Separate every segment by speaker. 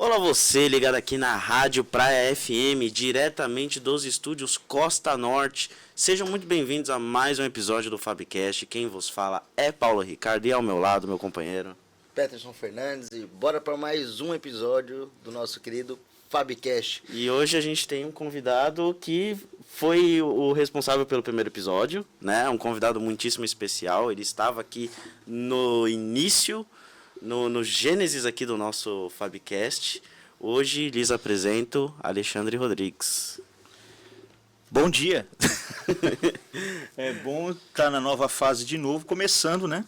Speaker 1: Olá você, ligado aqui na Rádio Praia FM, diretamente dos estúdios Costa Norte. Sejam muito bem-vindos a mais um episódio do Fabcast. Quem vos fala é Paulo Ricardo e ao meu lado, meu companheiro
Speaker 2: Peterson Fernandes, e bora para mais um episódio do nosso querido Fabcast.
Speaker 1: E hoje a gente tem um convidado que foi o responsável pelo primeiro episódio, né? Um convidado muitíssimo especial. Ele estava aqui no início, no gênesis aqui do nosso Fabcast. Hoje lhes apresento Alexandre Rodrigues.
Speaker 3: Bom dia. É bom estar na nova fase de novo, começando, né?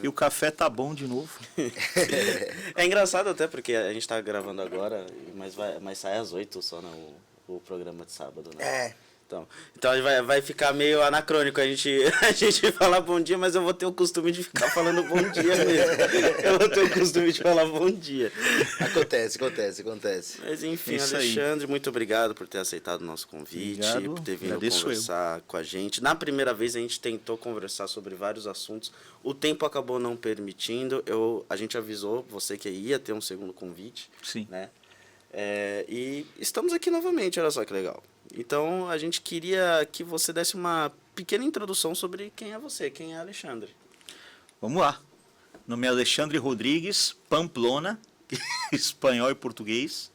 Speaker 3: E o café tá bom de novo.
Speaker 1: É engraçado até porque a gente tá gravando agora, mas sai às 8 só, né, o programa de sábado, né?
Speaker 2: É.
Speaker 1: Então vai ficar meio anacrônico a gente falar bom dia, mas eu vou ter o costume de ficar falando bom dia mesmo. Eu vou ter o costume de falar bom dia.
Speaker 2: Acontece.
Speaker 1: Mas enfim,
Speaker 3: Isso
Speaker 1: Alexandre, muito obrigado por ter aceitado o nosso convite,
Speaker 3: Obrigado.
Speaker 1: por ter vindo
Speaker 3: Agradeço
Speaker 1: conversar com a gente. Na primeira vez a gente tentou conversar sobre vários assuntos, o tempo acabou não permitindo, a gente avisou você que ia ter um segundo convite.
Speaker 3: Sim.
Speaker 1: Né? E estamos aqui novamente, olha só que legal. Então, a gente queria que você desse uma pequena introdução sobre quem é você, quem é Alexandre.
Speaker 3: Vamos lá. Meu nome é Alexandre Rodrigues, Pamplona, espanhol e português.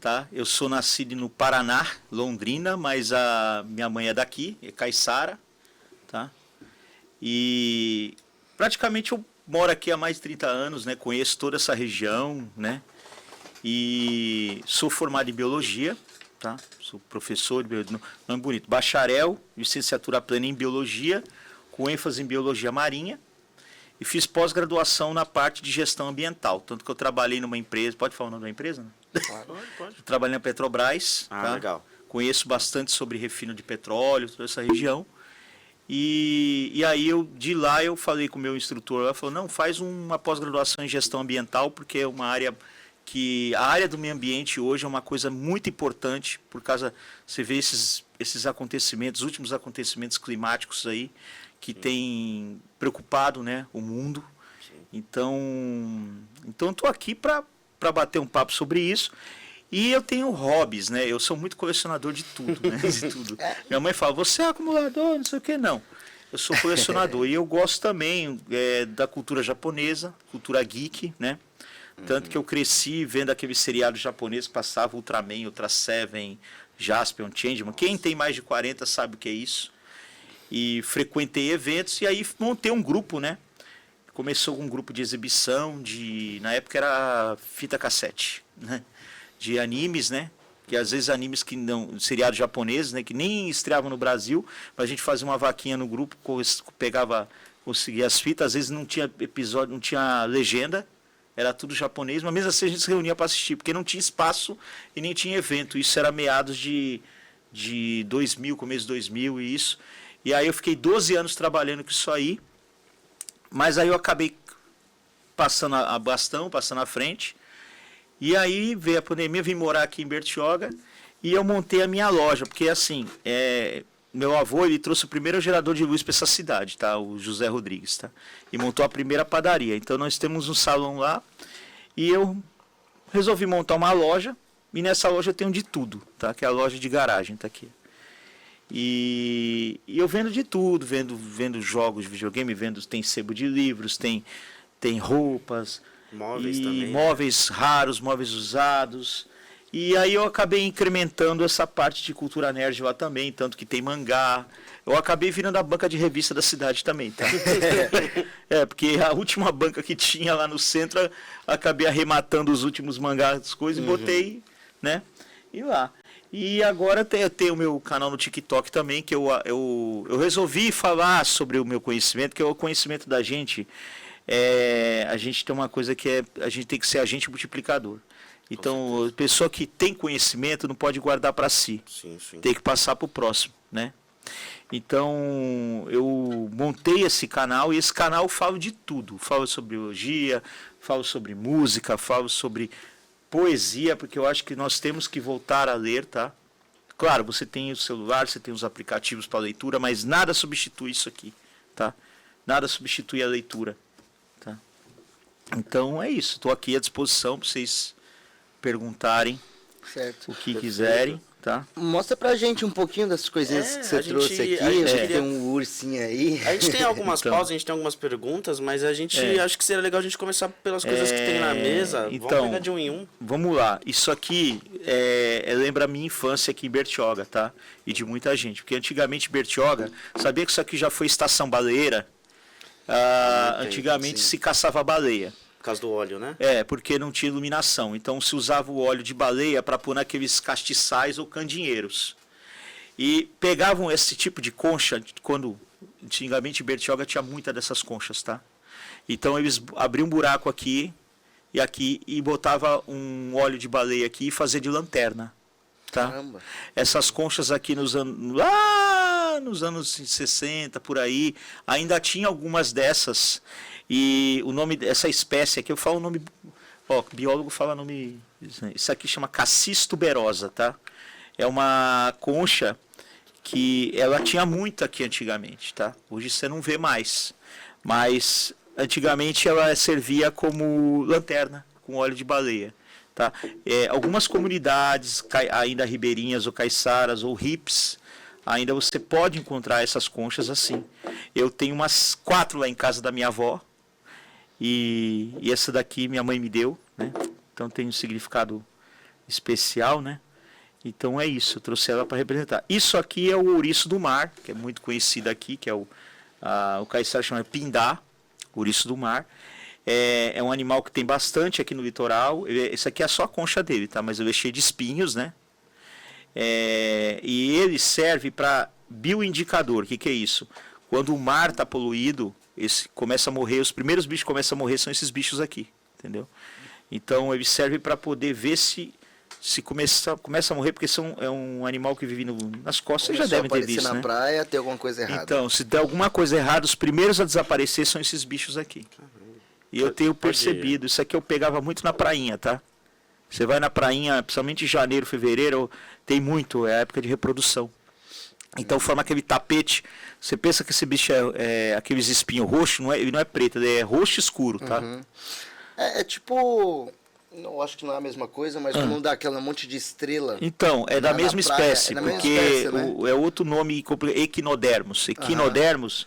Speaker 3: Tá? Eu sou nascido no Paraná, Londrina, mas a minha mãe é daqui, é caiçara. Tá? E praticamente eu moro aqui há mais de 30 anos, né? Conheço toda essa região, né? E sou formado em biologia. Tá? Sou professor, nome bonito, bacharel, licenciatura plena em biologia, com ênfase em biologia marinha, e fiz pós-graduação na parte de gestão ambiental, tanto que eu trabalhei numa empresa, pode falar o nome da empresa? Né?
Speaker 1: Pode.
Speaker 3: Eu trabalhei na Petrobras, tá?
Speaker 1: Legal.
Speaker 3: Conheço bastante sobre refino de petróleo, toda essa região, e aí de lá eu falei com o meu instrutor, ele falou, não, faz uma pós-graduação em gestão ambiental, porque é uma área que a área do meio ambiente hoje é uma coisa muito importante, por causa, você vê esses acontecimentos, últimos acontecimentos climáticos aí, que tem preocupado, né, o mundo. Então estou aqui para bater um papo sobre isso. E eu tenho hobbies, né, eu sou muito colecionador de tudo, né, de tudo. Minha mãe fala, você é acumulador, não sei o que, não. Eu sou colecionador e eu gosto também da cultura japonesa, cultura geek, né. Tanto que eu cresci vendo aqueles seriados japoneses que passavam Ultraman, Ultra Seven, Jaspion, Changeman. Quem tem mais de 40 sabe o que é isso. E frequentei eventos e aí montei um grupo, né? Começou com um grupo de exibição, na época era fita cassete, né? De animes, né? Que às vezes animes que não, seriados japoneses, né? Que nem estreavam no Brasil, mas a gente fazia uma vaquinha no grupo, conseguia as fitas, às vezes não tinha episódio, não tinha legenda. Era tudo japonês, mas mesmo assim a gente se reunia para assistir, porque não tinha espaço e nem tinha evento. Isso era meados de 2000, começo de 2000 e isso. E aí eu fiquei 12 anos trabalhando com isso aí, mas aí eu acabei passando a bastão, passando à frente. E aí veio a pandemia, vim morar aqui em Bertioga e eu montei a minha loja, porque assim, meu avô, ele trouxe o primeiro gerador de luz para essa cidade, tá? O José Rodrigues, tá? E montou a primeira padaria. Então nós temos um salão lá e eu resolvi montar uma loja e nessa loja eu tenho de tudo, tá? Que é a loja de garagem, tá aqui. E eu vendo de tudo, vendo jogos de videogame, tem sebo de livros, tem roupas,
Speaker 1: Móveis também.
Speaker 3: Móveis raros, móveis usados. E aí eu acabei incrementando essa parte de cultura nerd lá também, tanto que tem mangá. Eu acabei virando a banca de revista da cidade também, tá? Porque a última banca que tinha lá no centro, acabei arrematando os últimos mangás, as coisas, e botei, né? E lá. E agora eu tenho o meu canal no TikTok também, que eu resolvi falar sobre o meu conhecimento, que é o conhecimento da gente. A gente tem uma coisa que a gente tem que ser agente multiplicador. Então, a pessoa que tem conhecimento não pode guardar para si.
Speaker 1: Sim.
Speaker 3: Tem que passar para o próximo, né? Então, eu montei esse canal e esse canal eu falo de tudo. Falo sobre biologia, falo sobre música, falo sobre poesia, porque eu acho que nós temos que voltar a ler, tá? Claro, você tem o celular, você tem os aplicativos para leitura, mas nada substitui isso aqui, tá? Nada substitui a leitura, tá? Então, é isso. Estou aqui à disposição para vocês perguntarem
Speaker 2: Certo.
Speaker 3: o que quiserem, tá?
Speaker 2: Mostra pra gente um pouquinho das coisinhas que você
Speaker 1: a gente-
Speaker 2: trouxe aqui.
Speaker 1: a gente
Speaker 2: Eu
Speaker 1: queria-
Speaker 2: tem um ursinho aí.
Speaker 1: A gente tem algumas
Speaker 3: Então.
Speaker 1: pausas, a gente tem algumas perguntas, mas a gente acho que seria legal a gente começar pelas coisas que tem na mesa.
Speaker 3: Então,
Speaker 1: Vamos pegar de um em um.
Speaker 3: Vamos lá. Isso aqui lembra a minha infância aqui em Bertioga, tá? E de muita gente. Porque antigamente Bertioga, sabia que isso aqui já foi estação baleeira? Antigamente
Speaker 2: sim.
Speaker 3: se caçava baleia.
Speaker 1: Por causa do óleo, né?
Speaker 3: Porque não tinha iluminação. Então se usava o óleo de baleia para pôr naqueles castiçais ou candinheiros. E pegavam esse tipo de concha, quando antigamente em Bertioga tinha muita dessas conchas, tá? Então eles abriam um buraco aqui e botava um óleo de baleia aqui e fazia de lanterna, tá?
Speaker 2: Caramba.
Speaker 3: Essas conchas aqui lá nos anos 60, por aí, ainda tinha algumas dessas. E o nome dessa espécie aqui, eu falo o nome, biólogo fala nome, isso aqui chama Cassis tuberosa, tá? É uma concha que ela tinha muito aqui antigamente, tá? Hoje você não vê mais, mas antigamente ela servia como lanterna com óleo de baleia, tá? Algumas comunidades ainda ribeirinhas ou caiçaras ou hips, ainda você pode encontrar essas conchas assim. Eu tenho umas 4 lá em casa da minha avó e essa daqui minha mãe me deu, né? Então tem um significado especial, né? Então é isso, eu trouxe ela para representar. Isso aqui é o ouriço do mar, que é muito conhecido aqui, que é o caiçara chama pindá, ouriço do mar. É um animal que tem bastante aqui no litoral. Esse aqui é só a concha dele, tá? Mas ele é cheio de espinhos, né? E ele serve para bioindicador. O que é isso? Quando o mar está poluído, começa a morrer, os primeiros bichos que começam a morrer são esses bichos aqui, entendeu? Então ele serve para poder ver se começa a morrer, porque é um animal que vive nas costas, vocês já devem ter visto,
Speaker 2: na
Speaker 3: né?
Speaker 2: praia, tem alguma coisa errada.
Speaker 3: Então, se der alguma coisa errada, os primeiros a desaparecer são esses bichos aqui. E eu tenho percebido, isso aqui eu pegava muito na prainha, tá? Você vai na prainha, principalmente em janeiro, fevereiro, tem muito, é a época de reprodução. Então forma aquele tapete. Você pensa que esse bicho é aqueles espinhos roxos, ele não é preto, ele é roxo escuro, tá?
Speaker 2: É tipo... Não, acho que não é a mesma coisa, mas quando dá aquela monte de estrela...
Speaker 3: Então, é da
Speaker 2: na
Speaker 3: mesma
Speaker 2: praia,
Speaker 3: espécie,
Speaker 2: é da mesma
Speaker 3: porque
Speaker 2: espécie, né?
Speaker 3: é outro nome, equinodermos. Equinodermos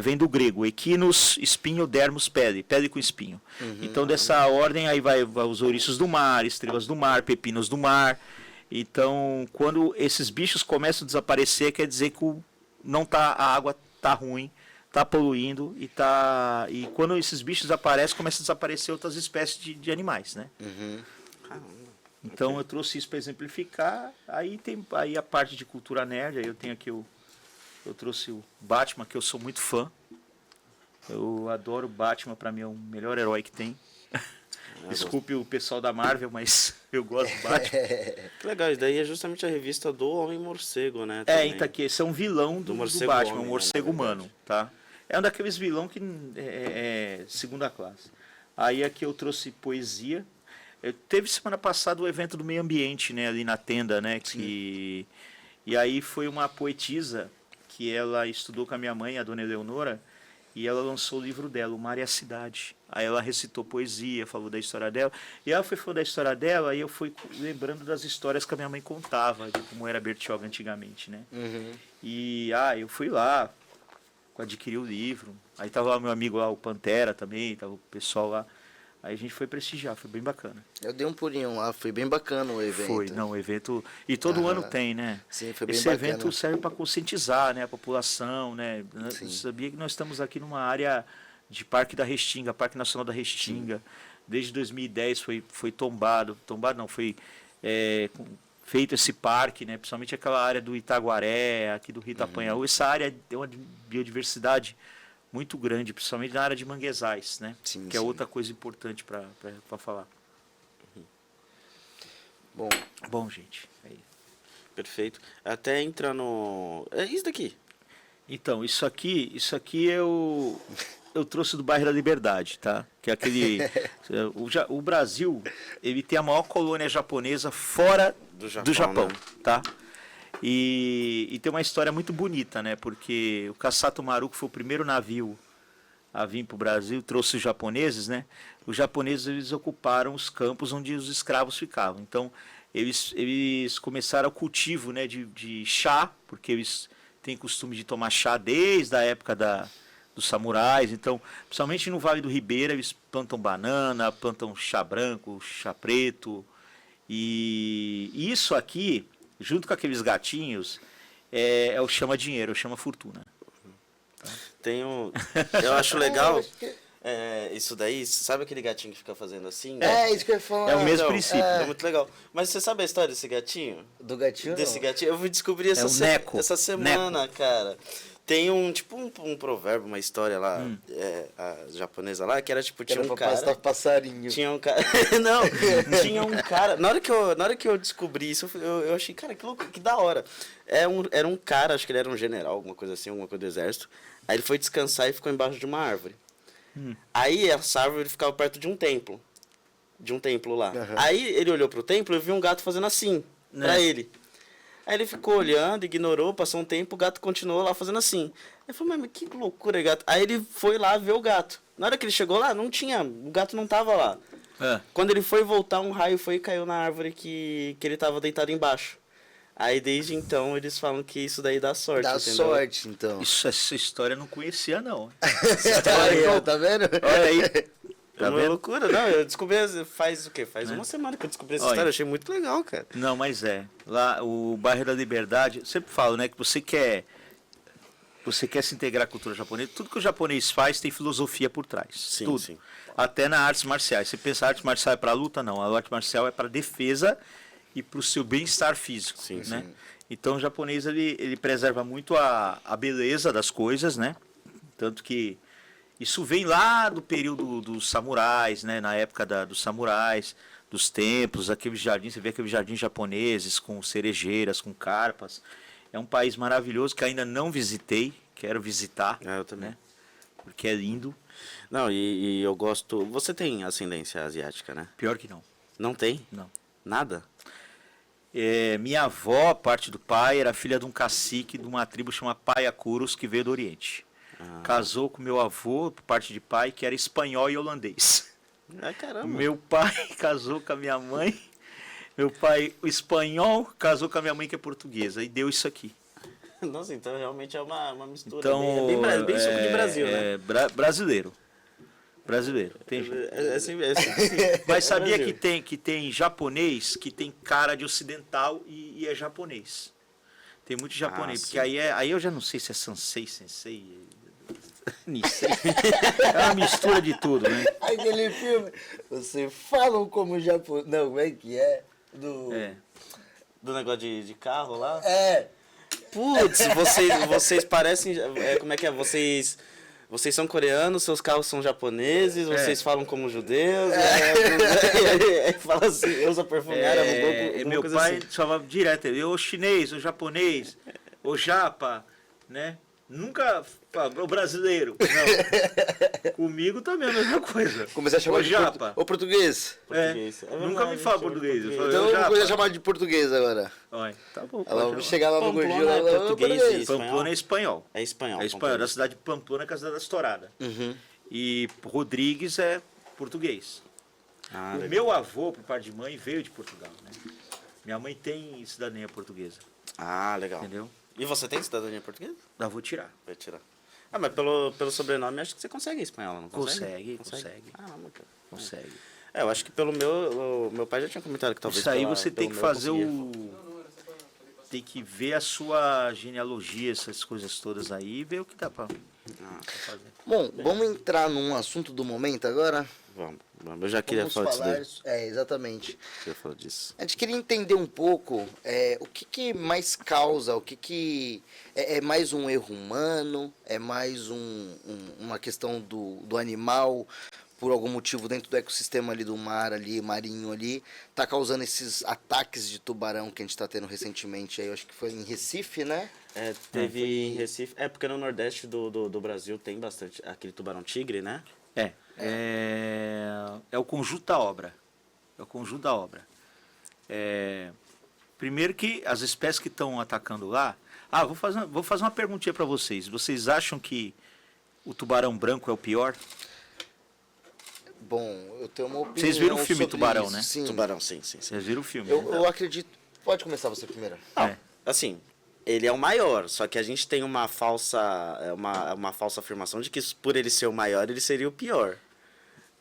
Speaker 3: vem do grego, equinos, espinho, dermos, pele com espinho. Então, dessa ordem, aí vai os ouriços do mar, estrelas do mar, pepinos do mar. Então, quando esses bichos começam a desaparecer, quer dizer que a água está ruim, está poluindo e quando esses bichos aparecem, começam a desaparecer outras espécies de animais, né? Então eu trouxe isso para exemplificar. Aí tem a parte de cultura nerd. Aí eu tenho aqui eu trouxe o Batman, que eu sou muito fã. Eu adoro o Batman, para mim é o melhor herói que tem. Desculpe o pessoal da Marvel, mas eu gosto do Batman.
Speaker 1: Que legal, isso daí é justamente a revista do Homem-Morcego, né? também.
Speaker 3: Então aqui, esse é um vilão do
Speaker 1: morcego
Speaker 3: Batman,
Speaker 1: homem,
Speaker 3: um
Speaker 1: né,
Speaker 3: morcego
Speaker 1: na verdade.
Speaker 3: humano, tá? É um daqueles vilão que é segunda classe. Aí aqui eu trouxe poesia. Teve semana passada o evento do meio ambiente, né, ali na tenda, né, e aí foi uma poetisa que ela estudou com a minha mãe, a dona Eleonora, e ela lançou o livro dela, O Mar e a Cidade. Aí ela recitou poesia, falou da história dela. E ela foi falando da história dela, aí eu fui lembrando das histórias que a minha mãe contava, de como era Bertioga antigamente, né? E eu fui lá, adquiri o livro. Aí tava lá meu amigo lá, o Pantera também, tava o pessoal lá. Aí a gente foi prestigiar, foi bem bacana.
Speaker 2: Eu dei um pulinho lá, foi bem bacana o evento.
Speaker 3: Foi, não, o evento... E todo ano tem, né?
Speaker 2: Sim, foi bem
Speaker 3: Esse
Speaker 2: bacana.
Speaker 3: evento serve para conscientizar, né, a população, né?
Speaker 2: Sim.
Speaker 3: Você sabia que nós estamos aqui numa área de Parque da Restinga, Parque Nacional da Restinga. Desde 2010 foi tombado não, foi feito esse parque, né? Principalmente aquela área do Itaguaré, aqui do Rio Itapanhaú. Essa área tem uma biodiversidade muito grande, principalmente na área de manguezais, né?
Speaker 2: Sim,
Speaker 3: que é
Speaker 2: sim.
Speaker 3: outra coisa importante para falar. Bom, gente, aí.
Speaker 1: Perfeito. Até entra no... É isso daqui.
Speaker 3: Então, isso aqui eu trouxe do bairro da Liberdade, tá? Que é aquele... o Brasil, ele tem a maior colônia japonesa fora do Japão,
Speaker 1: né?
Speaker 3: tá? E tem uma história muito bonita, né? Porque o Kassato Maru, que foi o primeiro navio a vir para o Brasil, trouxe os japoneses, né? Os japoneses eles ocuparam os campos onde os escravos ficavam. Então, eles começaram o cultivo, né, de chá, porque eles têm costume de tomar chá desde a época dos samurais. Então, principalmente no Vale do Ribeira, eles plantam banana, plantam chá branco, chá preto. E isso aqui, junto com aqueles gatinhos, é o chama dinheiro, o chama fortuna.
Speaker 1: Eu acho legal. Isso daí, sabe aquele gatinho que fica fazendo assim?
Speaker 2: Isso que eu ia falar.
Speaker 3: É o mesmo
Speaker 1: Então,
Speaker 3: princípio.
Speaker 1: É muito legal. Mas você sabe a história desse gatinho?
Speaker 2: Do gatinho,
Speaker 1: Desse
Speaker 2: não.
Speaker 1: gatinho? Eu fui descobrir
Speaker 3: o Neco.
Speaker 1: essa semana, cara. Tem um provérbio, uma história lá, a japonesa lá, que era tipo, tinha
Speaker 2: Era
Speaker 1: um
Speaker 2: pra
Speaker 1: cara...
Speaker 2: passarinho.
Speaker 1: Tinha um cara... Não, tinha um cara... Na hora que eu descobri isso, eu achei, cara, que louco, que da hora. Era um cara, acho que ele era um general, alguma coisa assim, alguma coisa do exército. Aí ele foi descansar e ficou embaixo de uma árvore. Aí essa árvore ficava perto de um templo. De um templo lá.
Speaker 2: Uhum.
Speaker 1: Aí ele olhou pro templo e viu um gato fazendo assim, pra ele. Aí ele ficou olhando, ignorou, passou um tempo, o gato continuou lá fazendo assim. Ele falou, mas que loucura, gato. Aí ele foi lá ver o gato. Na hora que ele chegou lá, não tinha, o gato não tava lá. Quando ele foi voltar, um raio foi e caiu na árvore que ele tava deitado embaixo. Aí desde então eles falam que isso daí dá sorte,
Speaker 2: Dá
Speaker 1: entendeu?
Speaker 2: sorte, então.
Speaker 3: Essa história eu não conhecia, não.
Speaker 2: Aí, tá vendo?
Speaker 3: Olha aí.
Speaker 1: É
Speaker 3: Tá
Speaker 1: uma
Speaker 3: vendo?
Speaker 1: loucura, não. Eu descobri faz o quê? Faz uma semana que eu descobri essa
Speaker 3: Olha.
Speaker 1: história. Eu achei muito legal, cara.
Speaker 3: Não, mas lá, o bairro da Liberdade, eu sempre falo, né, que você quer se integrar à cultura japonesa, tudo que o japonês faz tem filosofia por trás.
Speaker 1: Sim,
Speaker 3: tudo.
Speaker 1: sim.
Speaker 3: Até na artes marciais. Você pensa arte marcial é para luta? Não. A arte marcial é para defesa e para o seu bem-estar físico.
Speaker 1: Sim,
Speaker 3: né?
Speaker 1: sim.
Speaker 3: Então o japonês ele preserva muito a beleza das coisas, né? Tanto que isso vem lá do período dos samurais, né? Na época dos samurais, dos templos, aqueles jardins, você vê aqueles jardins japoneses com cerejeiras, com carpas. É um país maravilhoso que ainda não visitei, quero visitar,
Speaker 1: Eu também.
Speaker 3: né? Porque é lindo.
Speaker 1: Não, e eu gosto... Você tem ascendência asiática, né?
Speaker 3: Pior que não.
Speaker 1: Não tem?
Speaker 3: Não.
Speaker 1: Nada?
Speaker 3: Minha avó, parte do pai, era filha de um cacique de uma tribo chamada Paiacuros, que veio do Oriente. Casou com meu avô, por parte de pai, que era espanhol e holandês.
Speaker 1: Caramba.
Speaker 3: Meu pai casou com a minha mãe. Meu pai, o espanhol, casou com a minha mãe, que é portuguesa. E deu isso aqui.
Speaker 1: Nossa, então realmente é uma mistura.
Speaker 3: Então,
Speaker 1: bem suco de Brasil, né?
Speaker 3: Brasileiro. Brasileiro. Tem...
Speaker 1: Sim.
Speaker 3: Mas sabia
Speaker 1: Brasil.
Speaker 3: que tem japonês que tem cara de ocidental e é japonês. Tem muito japonês, porque
Speaker 1: sim.
Speaker 3: aí eu já não sei se é sensei, Nisei. É uma mistura de tudo, né?
Speaker 2: Aquele filme, você falam como japonês. Não, como é que é?
Speaker 1: Do negócio de carro lá?
Speaker 2: É.
Speaker 1: Putz, vocês parecem... como é que é? Vocês são coreanos, seus carros são japoneses, vocês falam como judeus. Fala assim, usa perfume árabe,
Speaker 3: meu
Speaker 1: coisa
Speaker 3: pai
Speaker 1: assim.
Speaker 3: chamava direto, o chinês, o japonês, o japa, né? Nunca o brasileiro. Não. Comigo também é a mesma coisa.
Speaker 2: Comecei a chamar
Speaker 3: o
Speaker 2: de
Speaker 3: japa.
Speaker 2: o português.
Speaker 1: Português. É
Speaker 3: Nunca
Speaker 1: verdade,
Speaker 3: me fala
Speaker 1: chama
Speaker 3: português. Eu falo,
Speaker 2: Então
Speaker 3: o
Speaker 2: eu vou
Speaker 3: japa.
Speaker 2: começar a chamar de português agora.
Speaker 3: Olha, tá bom.
Speaker 2: Ela
Speaker 3: pode
Speaker 2: vai
Speaker 3: chamar.
Speaker 2: chegar lá no
Speaker 1: Pamplona
Speaker 2: gordinho
Speaker 1: é
Speaker 2: lá,
Speaker 1: português
Speaker 2: português.
Speaker 1: isso.
Speaker 3: Pamplona é espanhol.
Speaker 1: É espanhol.
Speaker 3: É espanhol, da cidade de Pamplona, que é a cidade da Estourada.
Speaker 2: Uhum.
Speaker 3: E Rodrigues é português. O
Speaker 1: Legal.
Speaker 3: meu avô, por parte de mãe, veio de Portugal, né? Minha mãe tem cidadania portuguesa,
Speaker 1: Legal.
Speaker 3: entendeu?
Speaker 1: E você tem cidadania portuguesa?
Speaker 3: Da vou tirar.
Speaker 1: Vai tirar. Mas pelo sobrenome, acho que você consegue espanhola, não consegue?
Speaker 3: Consegue.
Speaker 1: Caramba, cara.
Speaker 3: Consegue.
Speaker 1: Eu acho que pelo o meu pai já tinha comentado que talvez
Speaker 3: Isso aí
Speaker 1: pela-
Speaker 3: você tem
Speaker 1: pelo
Speaker 3: que
Speaker 1: meu
Speaker 3: fazer
Speaker 1: conseguia.
Speaker 3: tem que ver a sua genealogia, essas coisas todas aí, e ver o que dá pra fazer.
Speaker 2: Bom, vamos entrar num assunto do momento agora?
Speaker 1: Vamos. Eu já queria
Speaker 2: Vamos
Speaker 1: falar
Speaker 2: falar.
Speaker 1: disso
Speaker 2: Exatamente.
Speaker 1: daí. Queria falar disso.
Speaker 2: A gente queria entender um pouco o que mais causa, o que é mais um erro humano, é mais uma questão do animal, por algum motivo dentro do ecossistema ali do mar, ali, marinho ali, tá causando esses ataques de tubarão que a gente tá tendo recentemente aí, eu acho que foi em Recife, né?
Speaker 1: Teve em Recife. Porque no Nordeste do Brasil tem bastante aquele tubarão-tigre, né?
Speaker 3: É o conjunto da obra. É o conjunto da obra. Primeiro que as espécies que estão atacando lá... vou fazer uma perguntinha para vocês. Vocês acham que o tubarão branco é o pior?
Speaker 2: Bom, eu tenho uma opinião.
Speaker 3: Vocês viram o filme
Speaker 2: sobre
Speaker 3: Tubarão,
Speaker 2: isso,
Speaker 3: né?
Speaker 2: Sim.
Speaker 1: Tubarão, sim.
Speaker 3: Vocês viram o filme?
Speaker 2: Eu acredito. Pode começar você primeiro.
Speaker 3: É.
Speaker 1: Assim, ele é o maior, só que a gente tem uma falsa afirmação de que por ele ser o maior, ele seria o pior.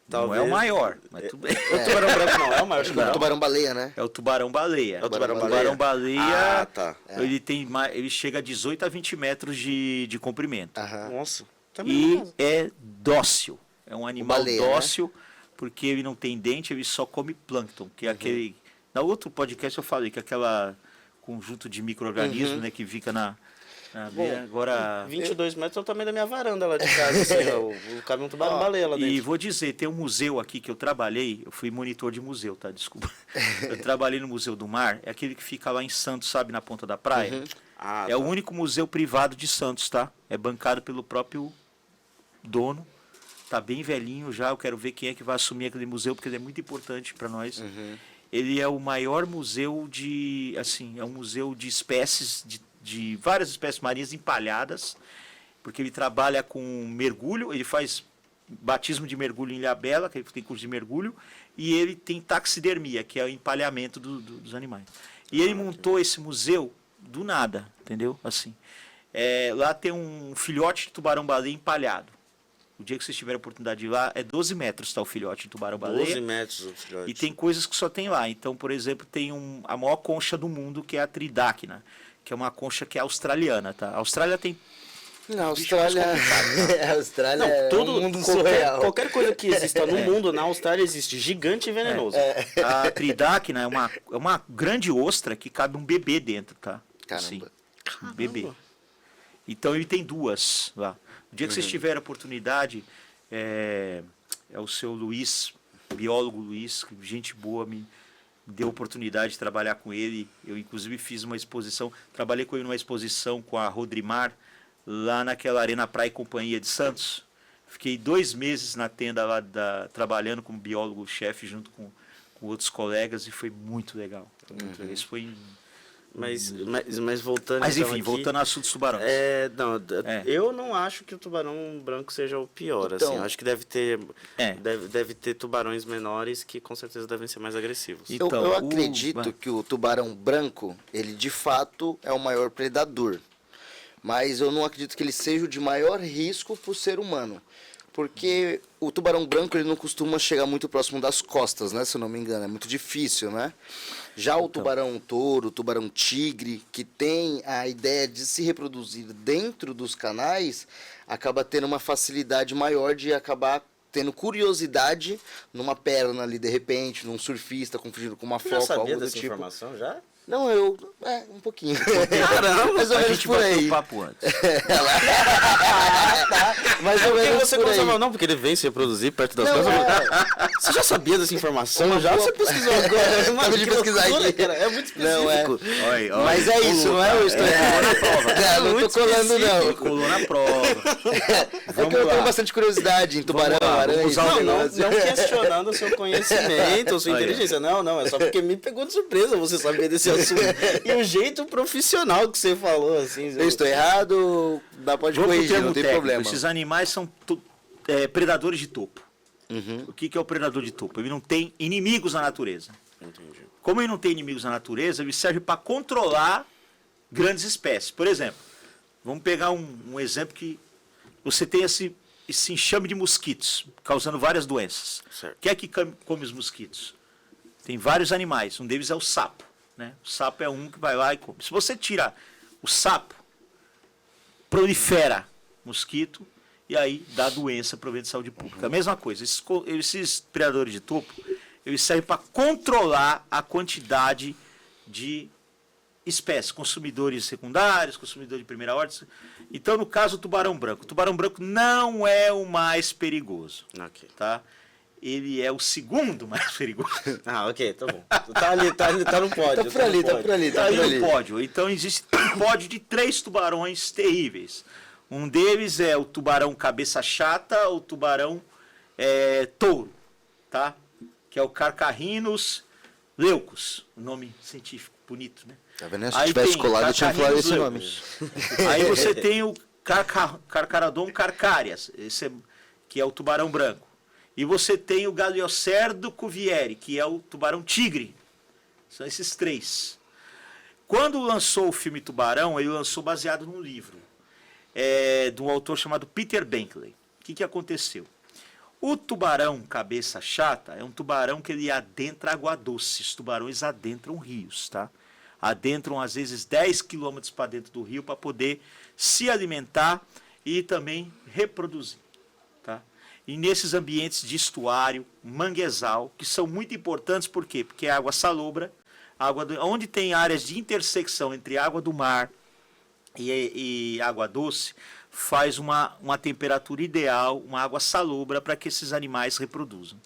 Speaker 3: Não é o maior, mas tudo bem.
Speaker 1: O tubarão branco não é o maior. Acho que não.
Speaker 2: Tubarão-baleia, né?
Speaker 3: É o tubarão-baleia.
Speaker 1: É o tubarão-baleia.
Speaker 3: Tubarão-baleia,
Speaker 1: Ah, tá.
Speaker 3: ele chega a 18 a 20 metros de comprimento.
Speaker 2: Aham.
Speaker 1: Nossa.
Speaker 3: E é dócil. É um animal
Speaker 2: baleia,
Speaker 3: dócil, porque ele não tem dente, ele só come plâncton, que é aquele... Na outro podcast eu falei que é aquela conjunto de micro-organismos, né, que fica na beira. Agora...
Speaker 1: 22 metros é o tamanho da minha varanda lá de casa, assim, cabe um tubarão-baleia lá dentro.
Speaker 3: E vou dizer, tem um museu aqui que eu trabalhei, eu fui monitor de museu, tá? Desculpa. Eu trabalhei no Museu do Mar, é aquele que fica lá em Santos, sabe, na ponta da praia.
Speaker 1: Ah,
Speaker 3: É
Speaker 1: tá.
Speaker 3: o único museu privado de Santos, tá? É bancado pelo próprio dono. Tá bem velhinho já, eu quero ver quem é que vai assumir aquele museu, porque ele é muito importante para nós. Ele é o maior museu de, assim, é um museu de espécies, de várias espécies marinhas empalhadas, porque ele trabalha com mergulho, ele faz batismo de mergulho em ilhabela, que ele tem curso de mergulho, e ele tem taxidermia, que é o empalhamento dos animais. E ele montou esse museu do nada, entendeu? Assim, lá tem um filhote de tubarão-baleia empalhado. O dia que vocês tiverem a oportunidade de ir lá, é 12 metros, tá, o filhote de tubarão-baleia.
Speaker 1: 12 metros o filhote.
Speaker 3: E tem coisas que só tem lá. Então, por exemplo, tem a maior concha do mundo, que é a Tridacna, que é uma concha que é australiana, tá? A Austrália tem...
Speaker 2: Na Austrália. A Austrália
Speaker 1: Não,
Speaker 2: é
Speaker 1: tudo,
Speaker 2: um mundo surreal.
Speaker 1: qualquer coisa que exista no mundo, na Austrália existe gigante e venenoso.
Speaker 3: A Tridacna é uma grande ostra que cabe um bebê dentro, tá? Assim,
Speaker 2: Caramba.
Speaker 3: um bebê. Então ele tem duas lá. O dia que vocês tiverem a oportunidade, é o seu Luiz, biólogo Luiz, gente boa, me deu a oportunidade de trabalhar com ele. Eu, inclusive, fiz uma exposição, trabalhei com ele numa exposição com a Rodrimar, lá naquela Arena Praia e Companhia de Santos. Fiquei 2 meses na tenda lá, trabalhando como biólogo-chefe junto com outros colegas, e foi muito legal. Foi muito legal. Isso foi em...
Speaker 1: Mas voltando.
Speaker 3: Mas
Speaker 1: então,
Speaker 3: enfim,
Speaker 1: aqui,
Speaker 3: voltando ao assunto dos tubarões.
Speaker 1: Eu não acho que o tubarão branco seja o pior.
Speaker 2: Então,
Speaker 1: assim, eu acho que deve ter tubarões menores que com certeza devem ser mais agressivos.
Speaker 3: Então,
Speaker 2: eu acredito que o tubarão branco, ele de fato é o maior predador. Mas eu não acredito que ele seja o de maior risco para o ser humano. Porque o tubarão branco, ele não costuma chegar muito próximo das costas, né? Se eu não me engano, é muito difícil, né? Já o tubarão touro, o tubarão tigre, que tem a ideia de se reproduzir dentro dos canais, acaba tendo uma facilidade maior de acabar tendo curiosidade numa perna ali, de repente, num surfista confundindo com uma
Speaker 1: Você já
Speaker 2: foca,
Speaker 1: sabia
Speaker 2: algo do
Speaker 1: dessa
Speaker 2: tipo.
Speaker 1: informação já?
Speaker 2: Não, um pouquinho.
Speaker 1: Caramba,
Speaker 2: mais ou
Speaker 3: A
Speaker 2: menos
Speaker 3: gente
Speaker 2: por
Speaker 3: bateu
Speaker 2: aí.
Speaker 3: o papo antes.
Speaker 2: Mais ou
Speaker 1: Porque
Speaker 2: menos
Speaker 1: você
Speaker 2: por
Speaker 1: começou a
Speaker 2: aí.
Speaker 1: falar, não, porque ele vem se reproduzir perto das
Speaker 2: Não,
Speaker 1: coisas. Você já sabia dessa informação? Já?
Speaker 2: boa-
Speaker 1: Você pesquisou agora?
Speaker 2: Acabei de
Speaker 1: que
Speaker 2: pesquisar
Speaker 1: loucura,
Speaker 2: aqui.
Speaker 1: cara. É muito específico.
Speaker 2: Não, é.
Speaker 3: Olha,
Speaker 2: Mas é isso, não é? Eu estou Não, não
Speaker 1: muito
Speaker 2: tô colando, não.
Speaker 3: colou na prova.
Speaker 2: É que eu tenho bastante curiosidade em tubarão,
Speaker 3: Vamos lá,
Speaker 2: aranha.
Speaker 3: vamos usar o
Speaker 2: esse
Speaker 1: Não,
Speaker 2: negócio.
Speaker 1: não questionando o seu conhecimento, a sua
Speaker 3: Olha.
Speaker 1: inteligência. Não, é só porque me pegou de surpresa você saber desse assunto. E o jeito profissional que você falou, assim.
Speaker 2: Eu estou errado, pode
Speaker 3: Vamos pro
Speaker 2: corrigir,
Speaker 3: termo
Speaker 2: não tem
Speaker 3: técnico.
Speaker 2: problema.
Speaker 3: Esses animais são predadores de topo.
Speaker 2: Uhum.
Speaker 3: O que é o predador de topo? Ele não tem inimigos na natureza.
Speaker 1: Entendi.
Speaker 3: Como ele não tem inimigos na natureza, ele serve para controlar grandes espécies. Por exemplo, vamos pegar um exemplo que você tem esse enxame de mosquitos, causando várias doenças.
Speaker 1: Certo.
Speaker 3: Quem é que come os mosquitos? Tem vários animais, um deles é o sapo. Né? O sapo é um que vai lá e come. Se você tira o sapo, prolifera mosquito e aí dá doença para o de saúde pública. A mesma coisa, esses predadores de topo, eles servem para controlar a quantidade de espécies, consumidores secundários, consumidores de primeira ordem. Então, no caso, o tubarão branco. O tubarão branco não é o mais perigoso,
Speaker 1: Ok.
Speaker 3: tá? Ele é o segundo mais perigoso.
Speaker 1: Ah, ok, tá bom. Tá no pódio.
Speaker 2: Tá por ali,
Speaker 1: no
Speaker 2: tá
Speaker 1: pódio.
Speaker 2: por ali,
Speaker 3: Tá
Speaker 2: tá
Speaker 3: aí
Speaker 2: por ali.
Speaker 3: no pódio. Então existe um pódio de 3 tubarões terríveis. Um deles é o tubarão cabeça chata, o tubarão touro, tá? Que é o Carcarrhinus leucus, o nome científico, bonito, né?
Speaker 2: Tá vendo? Se
Speaker 3: Aí
Speaker 2: tivesse
Speaker 3: tem
Speaker 2: colado, eu tinha falado esse nome.
Speaker 3: Carcarrhinus leucus. Aí você tem Carcharodon carcarias, que é o tubarão branco. E você tem o Galiocerdo cuvieri, que é o tubarão tigre. São esses 3. Quando lançou o filme Tubarão, ele lançou baseado num livro de um autor chamado Peter Benkley. O que aconteceu? O tubarão cabeça chata é um tubarão que ele adentra água doce. Os tubarões adentram rios, tá? Adentram às vezes 10 quilômetros para dentro do rio para poder se alimentar e também reproduzir, tá? E nesses ambientes de estuário, manguezal, que são muito importantes, por quê? Porque é água salobra, onde tem áreas de intersecção entre água do mar e água doce, faz uma temperatura ideal, uma água salobra para que esses animais reproduzam.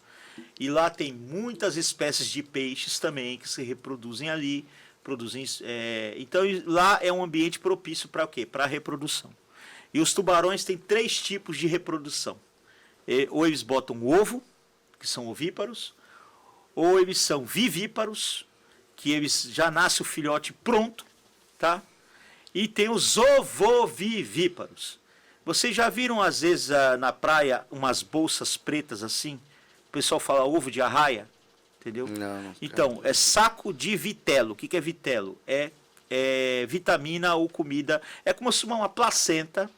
Speaker 3: E lá tem muitas espécies de peixes também que se reproduzem ali, então lá é um ambiente propício para o quê? Para a reprodução. E os tubarões têm 3 tipos de reprodução. Ou eles botam ovo, que são ovíparos, ou eles são vivíparos, que eles já nasce o filhote pronto, tá? E tem os ovovivíparos. Vocês já viram às vezes na praia umas bolsas pretas assim? O pessoal fala ovo de arraia, entendeu?
Speaker 2: Não.
Speaker 3: Então, é saco de vitelo. O que é vitelo? É vitamina ou comida. É como se fosse uma placenta.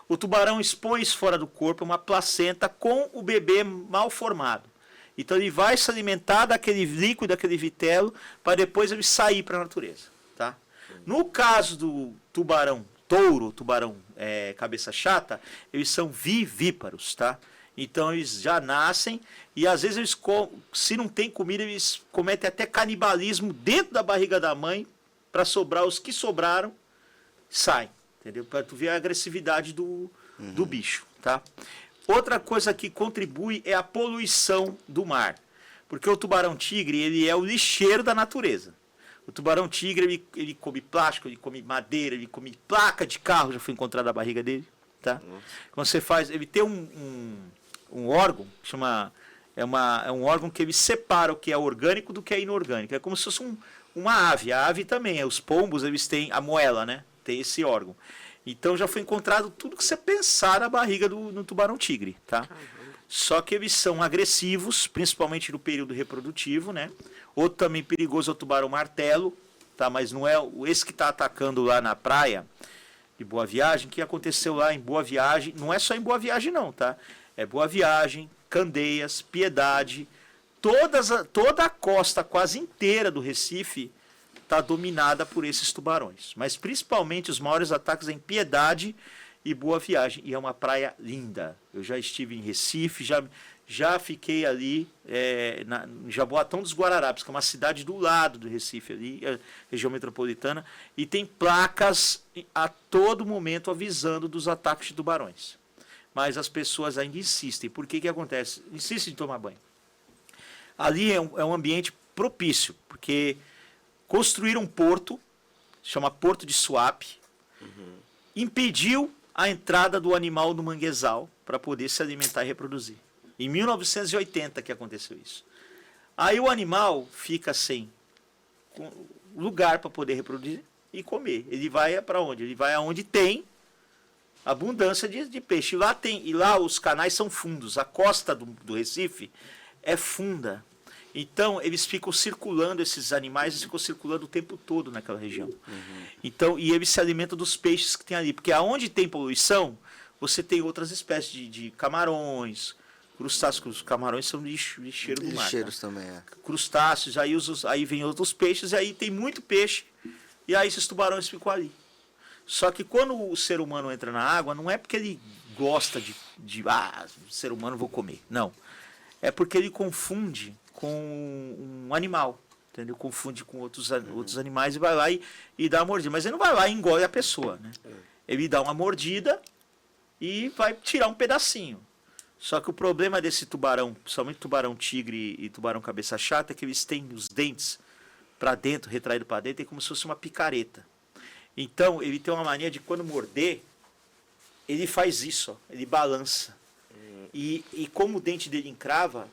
Speaker 3: O tubarão expõe isso fora do corpo, uma placenta com o bebê mal formado. Então ele vai se alimentar daquele líquido, daquele vitelo, para depois ele sair para a natureza. Tá? No caso do tubarão touro, tubarão cabeça chata, eles são vivíparos. Tá? Então eles já nascem e às vezes eles, se não tem comida, eles cometem até canibalismo dentro da barriga da mãe, para sobrar os que sobraram, saem. Entendeu? Para tu ver a agressividade do bicho, tá? Outra coisa que contribui é a poluição do mar. Porque o tubarão-tigre, ele é o lixeiro da natureza. O tubarão-tigre, ele come plástico, ele come madeira, ele come placa de carro, já foi encontrada na barriga dele, tá? Quando você faz, ele tem um órgão, que chama, é um órgão que ele separa o que é orgânico do que é inorgânico. É como se fosse uma ave. A ave também, os pombos, eles têm a moela, né? Tem esse órgão. Então já foi encontrado tudo que você pensar na barriga no tubarão-tigre, tá? Só que eles são agressivos, principalmente no período reprodutivo, né? Outro também perigoso é o tubarão-martelo, tá? Mas não é esse que está atacando lá na praia de Boa Viagem. O que aconteceu lá em Boa Viagem? Não é só em Boa Viagem não, tá? É Boa Viagem, Candeias, Piedade, toda a costa quase inteira do Recife está dominada por esses tubarões. Mas principalmente os maiores ataques em Piedade e Boa Viagem. E é uma praia linda. Eu já estive em Recife, já fiquei ali em Jaboatão dos Guararapes, que é uma cidade do lado do Recife, ali, região metropolitana, e tem placas a todo momento avisando dos ataques de tubarões. Mas as pessoas ainda insistem. Por que acontece? Insistem em tomar banho. Ali é um ambiente propício, porque construíram um porto, chama Porto de Suape, impediu a entrada do animal no manguezal para poder se alimentar e reproduzir. Em 1980 que aconteceu isso. Aí o animal fica sem lugar para poder reproduzir e comer. Ele vai para onde? Ele vai aonde tem abundância de peixe. E lá os canais são fundos. A costa do Recife é funda. Então, eles ficam circulando, esses animais, eles ficam circulando o tempo todo naquela região. Então, e eles se alimentam dos peixes que tem ali. Porque aonde tem poluição, você tem outras espécies de camarões, crustáceos. Os camarões são lixeiro do mar.
Speaker 2: Lixeiros
Speaker 3: Tá?
Speaker 2: também, é.
Speaker 3: Crustáceos, aí vem outros peixes, e aí tem muito peixe, e aí esses tubarões ficam ali. Só que quando o ser humano entra na água, não é porque ele gosta ser humano vou comer. Não. É porque ele confunde com um animal, entendeu? Confunde com outros animais e vai lá e dá uma mordida. Mas ele não vai lá e engole a pessoa, né? Ele dá uma mordida e vai tirar um pedacinho. Só que o problema desse tubarão, principalmente tubarão-tigre e tubarão-cabeça chata, é que eles têm os dentes para dentro, retraído para dentro, é como se fosse uma picareta. Então, ele tem uma mania de quando morder, ele faz isso, ó, ele balança. E como o dente dele encrava,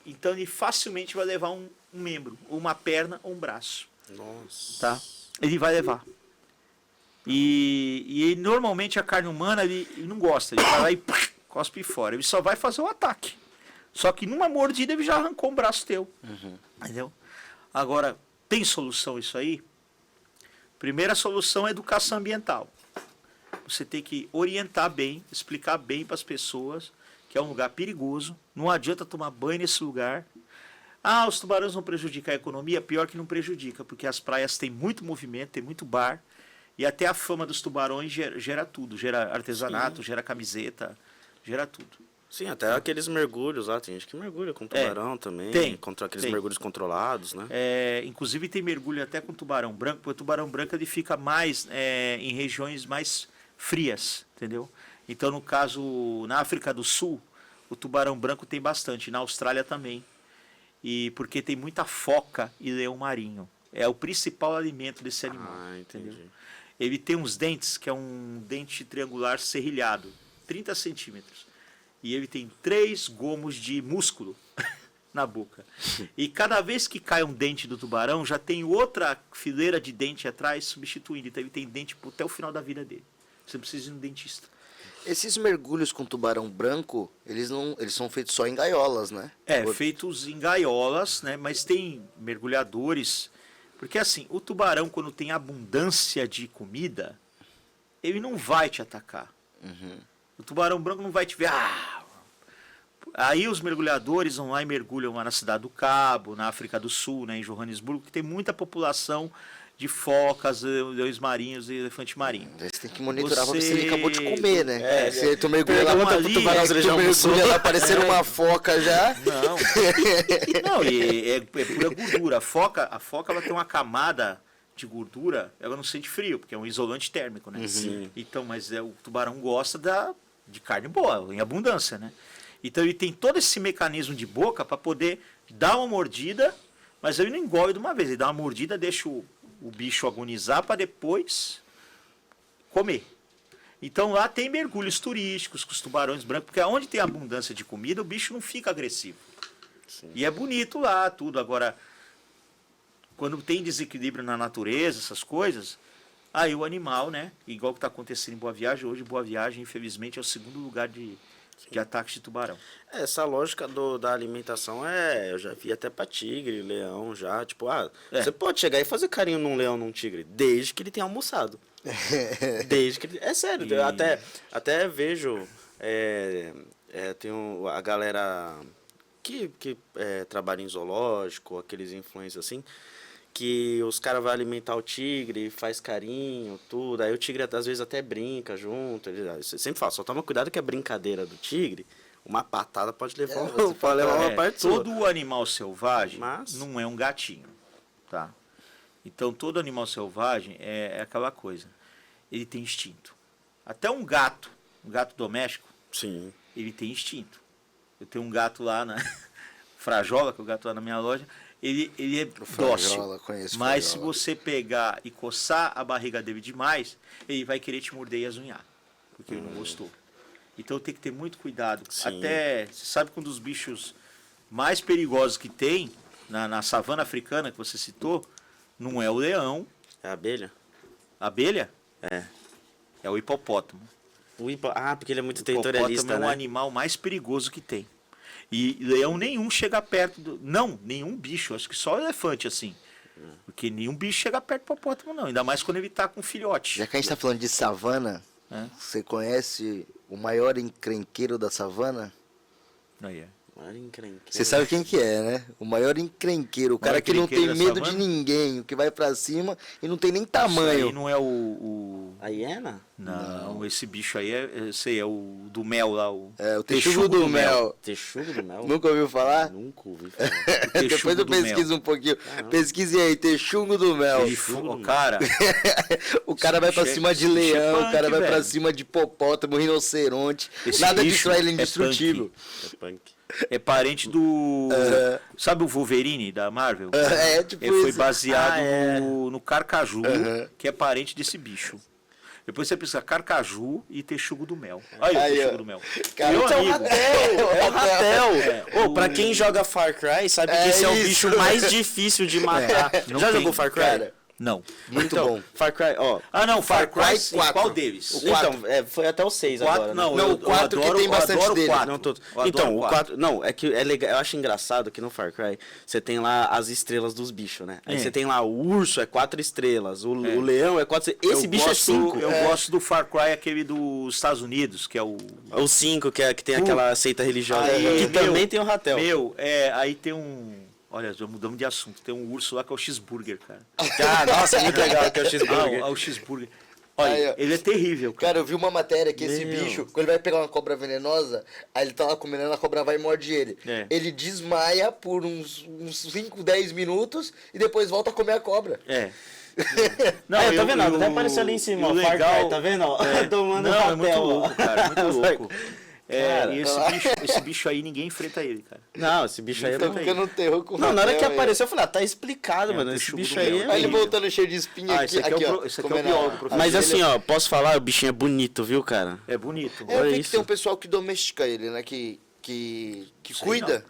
Speaker 3: então ele facilmente vai levar um membro, ou uma perna ou um braço.
Speaker 1: Nossa.
Speaker 3: Tá? Ele vai levar. E normalmente a carne humana ele não gosta, ele vai lá e cospe fora. Ele só vai fazer o ataque. Só que numa mordida ele já arrancou um braço teu. Entendeu? Agora, tem solução isso aí? Primeira solução é educação ambiental. Você tem que orientar bem, explicar bem para as pessoas que é um lugar perigoso. Não adianta tomar banho nesse lugar. Ah, os tubarões vão prejudicar a economia? Pior que não prejudica, porque as praias têm muito movimento, tem muito bar. E até a fama dos tubarões gera tudo. Gera artesanato, gera camiseta, gera tudo.
Speaker 1: Sim, até aqueles mergulhos lá, tem gente que mergulha com tubarão também, contra aqueles mergulhos controlados, né?
Speaker 3: Inclusive tem mergulho até com tubarão branco, porque o tubarão branco ele fica mais em regiões mais frias, entendeu? Então, no caso, na África do Sul, o tubarão branco tem bastante, na Austrália também. E porque tem muita foca e leão marinho. É o principal alimento desse animal.
Speaker 1: Entendi.
Speaker 3: Entendeu? Ele tem uns dentes, que é um dente triangular serrilhado, 30 centímetros. E ele tem 3 gomos de músculo na boca. E cada vez que cai um dente do tubarão, já tem outra fileira de dente atrás substituindo. Então ele tem dente até o final da vida dele. Você precisa ir no dentista.
Speaker 2: Esses mergulhos com tubarão branco, eles são feitos só em gaiolas, né?
Speaker 3: Feitos em gaiolas, né? Mas tem mergulhadores. Porque assim, o tubarão, quando tem abundância de comida, ele não vai te atacar. O tubarão branco não vai te ver. Aí os mergulhadores vão lá e mergulham lá na Cidade do Cabo, na África do Sul, né, em Joanesburgo, que tem muita população de focas, leões marinhos e elefante marinho.
Speaker 2: Você tem que monitorar pra ver se ele acabou de comer, né? Se tu mergulha lá,
Speaker 3: ali,
Speaker 2: tu mergulha lá parecendo uma foca já.
Speaker 3: Não, é pura gordura. A foca ela tem uma camada de gordura, ela não sente frio, porque é um isolante térmico, né? Então, mas o tubarão gosta de carne boa, em abundância, né? Então ele tem todo esse mecanismo de boca para poder dar uma mordida, mas ele não engole de uma vez. Ele dá uma mordida, deixa o bicho agonizar para depois comer. Então lá tem mergulhos turísticos com os tubarões brancos, porque onde tem abundância de comida, o bicho não fica agressivo. E é bonito lá, tudo. Agora, quando tem desequilíbrio na natureza, essas coisas, aí o animal, né? Igual que está acontecendo em Boa Viagem, hoje Boa Viagem, infelizmente, é o segundo lugar de ataques de tubarão.
Speaker 1: Essa lógica da alimentação eu já vi até pra tigre, leão já, tipo, você pode chegar e fazer carinho num leão, num tigre, desde que ele tenha almoçado. Desde que ele... É sério, eu até vejo, tem a galera que trabalha em zoológico, aqueles influencers assim, que os caras vão alimentar o tigre, faz carinho, tudo. Aí o tigre às vezes até brinca junto. Você sempre fala, só toma cuidado que a brincadeira do tigre, uma patada pode levar uma parte sua.
Speaker 3: Todo animal selvagem não é um gatinho, tá? Então todo animal selvagem é aquela coisa. Ele tem instinto. Até um gato doméstico,
Speaker 1: sim,
Speaker 3: ele tem instinto. Eu tenho um gato lá na Frajola, que é o gato lá na minha loja. Ele é dócil, mas se você pegar e coçar a barriga dele demais, ele vai querer te morder e azunhar, porque ele não gostou. Então tem que ter muito cuidado.
Speaker 1: Sim.
Speaker 3: Até, você sabe que um dos bichos mais perigosos que tem na savana africana, que você citou, não é o leão.
Speaker 1: É a abelha?
Speaker 3: A abelha?
Speaker 1: É
Speaker 3: o hipopótamo.
Speaker 1: Porque ele é muito territorialista,
Speaker 3: né? O hipopótamo é o animal mais perigoso que tem. E leão nenhum chega perto nenhum bicho, acho que só o elefante, assim. Porque nenhum bicho chega perto do hipopótamo, não. Ainda mais quando ele tá com filhote.
Speaker 2: Já que a gente tá falando de savana, você conhece o maior encrenqueiro da savana?
Speaker 3: Aí
Speaker 2: Você sabe quem que é, né? O maior encrenqueiro. O cara que não tem medo de ninguém. O que vai pra cima e não tem nem tamanho.
Speaker 3: Isso aí não é o...
Speaker 1: A hiena?
Speaker 3: Não, esse bicho aí é o do mel lá.
Speaker 2: O texugo do mel.
Speaker 1: Texugo do mel?
Speaker 2: Nunca ouviu falar?
Speaker 1: Nunca ouvi falar.
Speaker 2: Depois eu pesquiso um pouquinho. Pesquise aí, texugo do mel.
Speaker 3: Cara.
Speaker 2: O cara vai pra cima de leão, o cara vai pra cima de hipopótamo, rinoceronte. Nada disso é indestrutível.
Speaker 1: É punk.
Speaker 3: É parente do... Sabe o Wolverine da Marvel?
Speaker 2: Tipo
Speaker 3: ele foi
Speaker 2: isso.
Speaker 3: baseado no carcaju, que é parente desse bicho. Depois você pensa Carcaju e Texugo do Mel. Aí o Texugo do Mel.
Speaker 2: Cara,
Speaker 3: meu amigo.
Speaker 1: É o Ratel. Pra quem joga Far Cry, sabe que esse é o bicho mais difícil de matar. Já jogou Far Cry?
Speaker 2: Cara,
Speaker 3: Não.
Speaker 2: Muito
Speaker 1: Então,
Speaker 2: bom.
Speaker 1: Far Cry, ó.
Speaker 3: Ah, não, Far Cry,
Speaker 2: Cry
Speaker 3: sim,
Speaker 2: 4.
Speaker 3: qual deles?
Speaker 2: O 4.
Speaker 1: Então, foi até o 6
Speaker 3: 4,
Speaker 1: agora.
Speaker 3: não,
Speaker 1: né?
Speaker 2: Não,
Speaker 3: eu,
Speaker 2: o 4
Speaker 3: eu
Speaker 2: que
Speaker 3: adoro,
Speaker 2: tem bastante
Speaker 3: eu adoro
Speaker 2: dele.
Speaker 3: o 4.
Speaker 1: Não, todos.
Speaker 3: Eu adoro
Speaker 1: Então,
Speaker 3: o
Speaker 1: o 4. Não, é que é legal. Eu acho engraçado que no Far Cry você tem lá as estrelas dos bichos, né? Aí
Speaker 3: É.
Speaker 1: você tem lá o urso, é 4 estrelas. O leão é 4 estrelas. Esse bicho é 5.
Speaker 3: Eu gosto do Far Cry, aquele dos Estados Unidos, que é o...
Speaker 1: O 5, que tem aquela seita religiosa.
Speaker 3: Aí,
Speaker 1: que também tem o Ratel.
Speaker 3: Aí tem um... Olha, já mudamos de assunto. Tem um urso lá que é o cheeseburger, cara.
Speaker 1: Ah, nossa, muito legal que é o cheeseburger.
Speaker 3: O cheeseburger. Olha,
Speaker 2: Aí, ó.
Speaker 3: ele é terrível, cara.
Speaker 2: Cara, eu vi uma matéria que esse
Speaker 1: Meu.
Speaker 2: bicho, quando ele vai pegar uma cobra venenosa, aí ele tá lá comendo, a cobra vai e morde ele.
Speaker 3: É.
Speaker 2: Ele desmaia por uns 5, 10 minutos e depois volta a comer a cobra.
Speaker 3: É.
Speaker 1: Não, tá vendo? Até apareceu ali em cima, ó, Far Cry, tá vendo? Ó, tomando
Speaker 3: Não, é muito
Speaker 1: Ratel, ó.
Speaker 3: louco, cara, muito louco.
Speaker 1: Cara,
Speaker 3: E esse bicho aí, ninguém enfrenta ele, cara.
Speaker 1: Não, esse bicho aí
Speaker 2: Tá
Speaker 1: não.
Speaker 2: ficando um terror com o
Speaker 1: Não, na hora que
Speaker 2: Ratel,
Speaker 1: apareceu, eu falei, tá explicado,
Speaker 3: É,
Speaker 1: mano.
Speaker 3: o
Speaker 1: Esse
Speaker 3: texugo
Speaker 1: bicho
Speaker 3: do
Speaker 1: aí
Speaker 3: leão.
Speaker 1: é.
Speaker 2: Aí ele
Speaker 1: horrível.
Speaker 2: voltando cheio de espinha aqui,
Speaker 3: esse aqui é o
Speaker 2: aqui, ó.
Speaker 3: esse aqui é o
Speaker 2: comendo
Speaker 3: biólogo,
Speaker 2: a-
Speaker 3: professor.
Speaker 1: Mas
Speaker 2: as
Speaker 1: assim, ó, posso falar, o bichinho é bonito, viu, cara?
Speaker 3: É bonito.
Speaker 2: É, eu
Speaker 1: Olha
Speaker 2: vi que
Speaker 1: isso.
Speaker 2: tem um pessoal que domestica ele, né? Que cuida.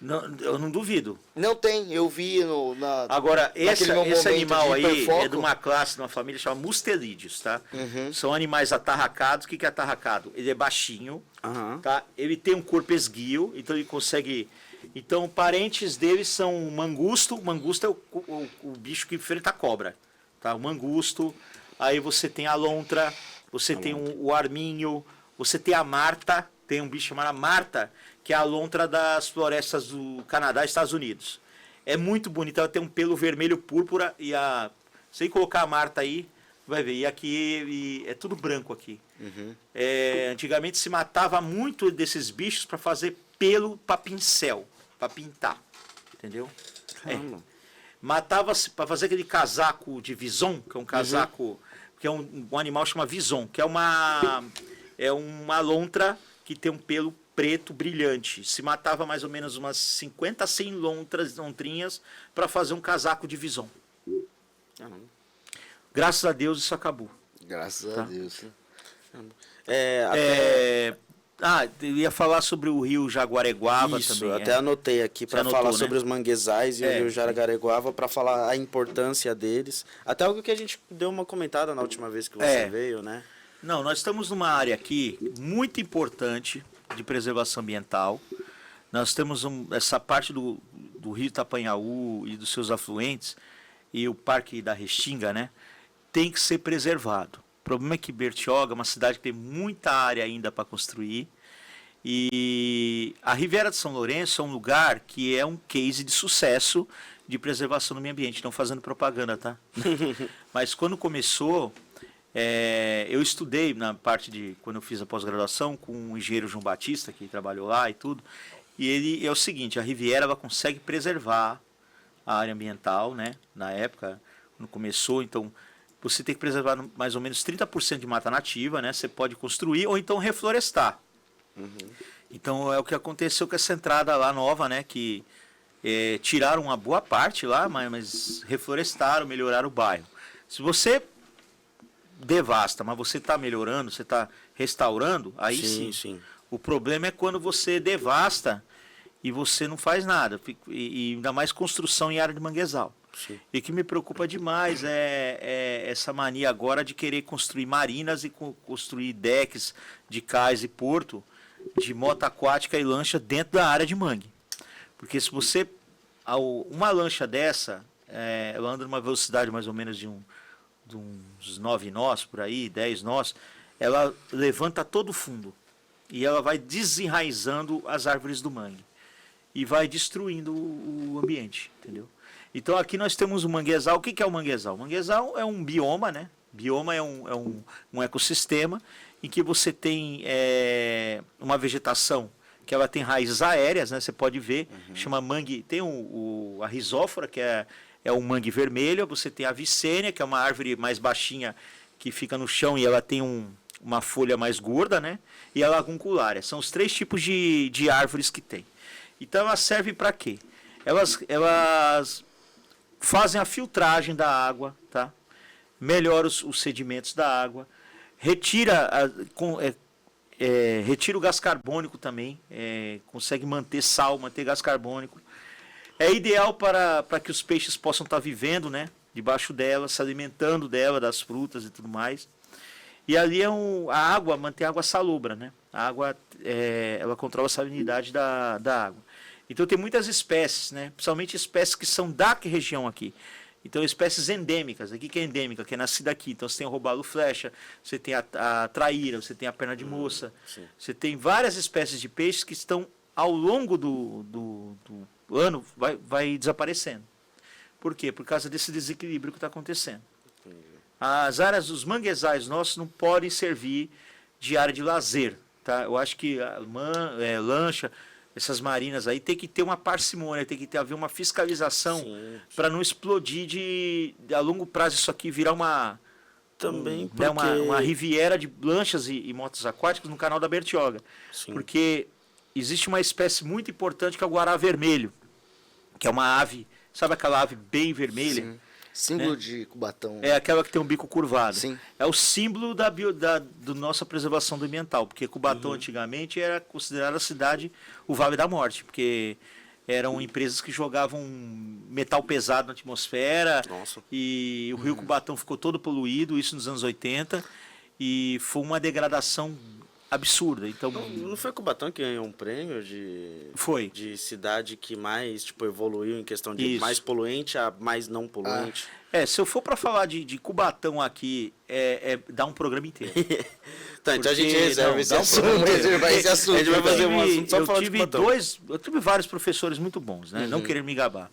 Speaker 3: Não, eu não duvido.
Speaker 2: Não tem, eu vi na.
Speaker 3: Agora,
Speaker 2: naquele meu
Speaker 3: esse
Speaker 2: momento
Speaker 3: animal
Speaker 2: de
Speaker 3: aí
Speaker 2: hiperfoco.
Speaker 3: é de uma classe, de uma família chamada mustelídeos, tá?
Speaker 2: Uhum.
Speaker 3: São animais atarracados. O que é atarracado? Ele é baixinho,
Speaker 1: Aham.
Speaker 3: tá? Ele tem um corpo esguio, então ele consegue... Então, parentes dele são o mangusto. O mangusto é o bicho que enfrenta a cobra, tá? O mangusto. Aí você tem a lontra, você tem o arminho, você tem a marta. Tem um bicho chamado marta, que é a lontra das florestas do Canadá e Estados Unidos. É muito bonita, ela tem um pelo vermelho púrpura e sem colocar a marta aí, vai ver. E aqui é tudo branco aqui.
Speaker 2: Uhum.
Speaker 3: Antigamente se matava muito desses bichos para fazer pelo para pincel, para pintar, entendeu? Matava-se para fazer aquele casaco de vison, que é um casaco, que é um animal que chama vison, que é uma lontra que tem um pelo preto brilhante. Se matava mais ou menos umas 50 a 100 lontrinhas para fazer um casaco de vison. Graças a Deus isso acabou.
Speaker 2: Graças
Speaker 3: Tá.
Speaker 2: a Deus.
Speaker 3: Eu ia falar sobre o rio Jaguareguava
Speaker 1: Isso,
Speaker 3: também.
Speaker 1: até anotei aqui
Speaker 3: Você
Speaker 1: para
Speaker 3: anotou,
Speaker 1: falar
Speaker 3: né?
Speaker 1: sobre os manguezais e o
Speaker 3: É.
Speaker 1: rio Jaraguareguava, para falar a importância deles. Até algo que a gente deu uma comentada na última vez que você veio, né?
Speaker 3: Não, nós estamos numa área aqui muito importante de preservação ambiental. Nós temos essa parte do rio Itapanhaú e dos seus afluentes e o Parque da Restinga, né? Tem que ser preservado. O problema é que Bertioga é uma cidade que tem muita área ainda para construir. E a Riviera de São Lourenço é um lugar que é um case de sucesso de preservação do meio ambiente. Não fazendo propaganda, tá? Mas quando começou... eu estudei na parte de quando eu fiz a pós-graduação com o engenheiro João Batista, que trabalhou lá e tudo, e ele é o seguinte: a Riviera ela consegue preservar a área ambiental, né? Na época, quando começou, então você tem que preservar mais ou menos 30% de mata nativa, né? Você pode construir ou então reflorestar. Então é o que aconteceu com essa entrada lá nova, né? Que tiraram uma boa parte lá, mas reflorestaram, melhoraram o bairro. Se você devasta, mas você está melhorando, você está restaurando, aí sim. O problema é quando você devasta e você não faz nada, e ainda mais construção em área de manguezal.
Speaker 1: Sim.
Speaker 3: E o que me preocupa demais é essa mania agora de querer construir marinas e construir decks de cais e porto de moto aquática e lancha dentro da área de mangue. Porque se você... Uma lancha dessa, ela anda numa velocidade mais ou menos de uns 9 nós, por aí, 10 nós, ela levanta todo o fundo e ela vai desenraizando as árvores do mangue e vai destruindo o ambiente, entendeu? Então aqui nós temos o manguezal. O que é o manguezal? O manguezal é um bioma, né? Bioma é um ecossistema em que você tem uma vegetação que ela tem raízes aéreas, né? Você pode ver, chama mangue, tem a rizófora, que é o mangue vermelho, você tem a vicênia, que é uma árvore mais baixinha que fica no chão e ela tem uma folha mais gorda, né? E a lagunculária. São os 3 tipos de árvores que tem. Então elas servem para quê? Elas fazem a filtragem da água, tá? Melhora os sedimentos da água, retira o gás carbônico também, consegue manter sal, manter gás carbônico. É ideal para que os peixes possam estar vivendo, né? debaixo dela, se alimentando dela, das frutas e tudo mais. E ali a água, mantém a água salobra, né? A água, ela controla a salinidade da água. Então tem muitas espécies, né? Principalmente espécies que são da região aqui. Então espécies endêmicas, aqui que é endêmica, que é nascida aqui. Então você tem o robalo-flecha, você tem a traíra, você tem a perna de moça. Você tem várias espécies de peixes que estão ao longo do ano, vai desaparecendo. Por quê? Por causa desse desequilíbrio que está acontecendo. As áreas, os manguezais nossos não podem servir de área de lazer. Tá? Eu acho que lancha, essas marinas aí, tem que ter uma parcimônia, tem que haver uma fiscalização para não explodir a longo prazo isso aqui virar uma riviera de lanchas e motos aquáticas no canal da Bertioga. Sim. Porque existe uma espécie muito importante que é o guará vermelho, que é uma ave, sabe aquela ave bem vermelha?
Speaker 2: Sim. Símbolo, né? De Cubatão.
Speaker 3: É aquela que tem um bico curvado.
Speaker 2: Sim.
Speaker 3: É o símbolo da nossa preservação ambiental, porque Cubatão antigamente era considerada a cidade, o Vale da Morte, porque eram empresas que jogavam metal pesado na atmosfera.
Speaker 1: Nossa.
Speaker 3: E o rio Cubatão ficou todo poluído, isso nos anos 80, e foi uma degradação absurda. Então,
Speaker 1: não foi Cubatão que ganhou um prêmio de cidade que mais evoluiu em questão de mais poluente a mais não poluente?
Speaker 3: Se eu for para falar de Cubatão aqui, dá um programa inteiro.
Speaker 1: Tá, então a gente reserva esse assunto.
Speaker 2: A gente vai fazer um assunto só falar de Cubatão.
Speaker 3: Eu tive vários professores muito bons, né? Não querer me gabar.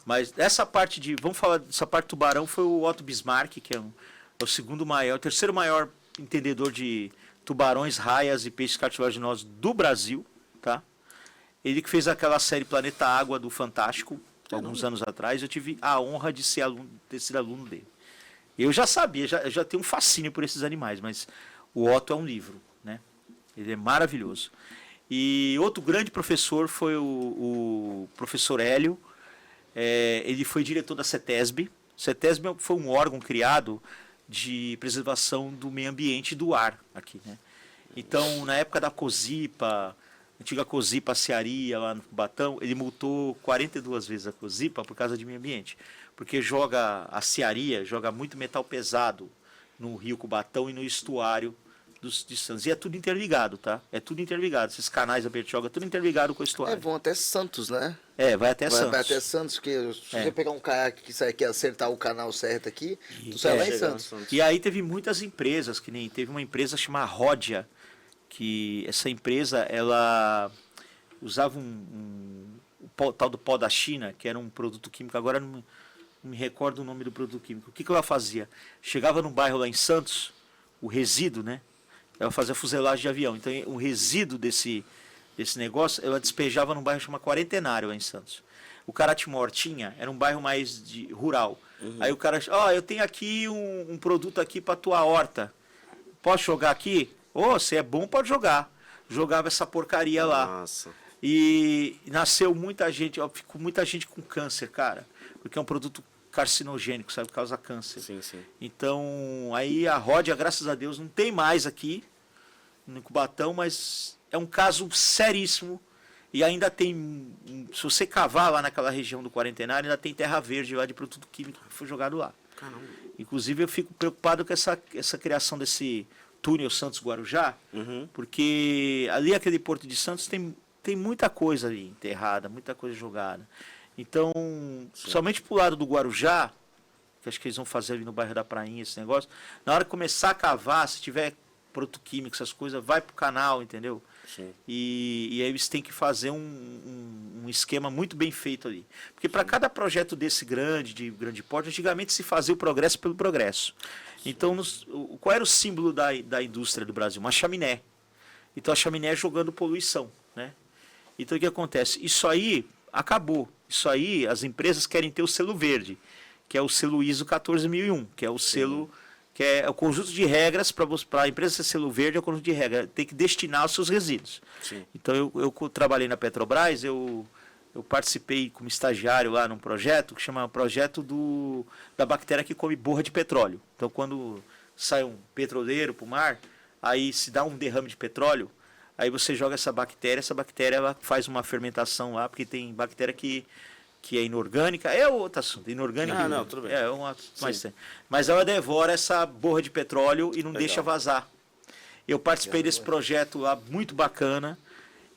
Speaker 3: Mas essa parte vamos falar dessa parte do tubarão, foi o Otto Bismarck, que é o terceiro maior entendedor de tubarões, raias e peixes cartilaginosos do Brasil, tá? Ele que fez aquela série Planeta Água do Fantástico, alguns anos atrás. Eu tive a honra de ter sido aluno dele. Eu já sabia, eu já tenho um fascínio por esses animais, mas o Otto é um livro, né? Ele é maravilhoso. E outro grande professor foi o professor Hélio. Ele foi diretor da CETESB. CETESB foi um órgão criado de preservação do meio ambiente e do ar aqui, né? Então, na época da COSIPA, antiga COSIPA Cearia, lá no Cubatão, ele multou 42 vezes a COSIPA por causa de meio ambiente, porque a Cearia joga muito metal pesado no rio Cubatão e no estuário de Santos. E é tudo interligado, tá? É tudo interligado. Esses canais da Bertioga, tudo interligado com o estuário.
Speaker 2: Vão até Santos, né?
Speaker 3: Vai até Santos.
Speaker 2: Vai até Santos, porque se você pegar um caiaque que sai aqui, acertar o canal certo aqui, tu sai lá em Santos.
Speaker 3: E aí teve muitas empresas, que nem teve uma empresa chamada Ródia, que essa empresa, ela usava o tal do pó da China, que era um produto químico, agora não me recordo o nome do produto químico. O que ela fazia? Chegava num bairro lá em Santos, o resíduo, né? Ela fazia fuselagem de avião. Então, o resíduo desse negócio, ela despejava num bairro chamado Quarentenário, lá em Santos. O Caratimó Hortinha era um bairro mais rural. Aí o cara, eu tenho aqui um produto aqui para tua horta. Posso jogar aqui? Se é bom, pode jogar. Jogava essa porcaria lá.
Speaker 1: Nossa.
Speaker 3: E nasceu muita gente, ficou muita gente com câncer, cara. Porque é um produto carcinogênico, sabe? Causa câncer.
Speaker 1: Sim.
Speaker 3: Então, aí a Ródia, graças a Deus, não tem mais aqui no Cubatão, mas é um caso seríssimo. E ainda tem, se você cavar lá naquela região do Quarentenário, ainda tem terra verde lá de produto químico que foi jogado lá.
Speaker 1: Caramba.
Speaker 3: Inclusive, eu fico preocupado com essa criação desse túnel Santos-Guarujá, porque ali, aquele Porto de Santos, tem muita coisa ali enterrada, muita coisa jogada. Então, somente pro lado do Guarujá, que acho que eles vão fazer ali no bairro da Prainha, esse negócio, na hora que começar a cavar, se tiver produto químico, essas coisas, vai pro canal, entendeu?
Speaker 1: Sim.
Speaker 3: E aí eles têm que fazer um esquema muito bem feito ali. Porque para cada projeto desse de grande porte, antigamente se fazia o progresso pelo progresso. Então, qual era o símbolo da indústria do Brasil? Uma chaminé. Então, a chaminé jogando poluição, né? Então, o que acontece? Isso aí acabou. Isso aí, as empresas querem ter o selo verde, que é o selo ISO 14001, que é o selo, que é o conjunto de regras para a empresa ser selo verde, é o conjunto de regras, tem que destinar os seus resíduos.
Speaker 1: Sim.
Speaker 3: Então, eu trabalhei na Petrobras, eu participei como estagiário lá num projeto que chama Projeto da bactéria que come borra de petróleo. Então, quando sai um petroleiro para o mar, aí se dá um derrame de petróleo, aí você joga essa bactéria ela faz uma fermentação lá, porque tem bactéria que que é inorgânica, é outro assunto, inorgânica.
Speaker 1: Ah, não, tudo bem.
Speaker 3: É um assunto mais sério. Mas ela devora essa borra de petróleo e não deixa vazar. Eu participei desse projeto lá, muito bacana,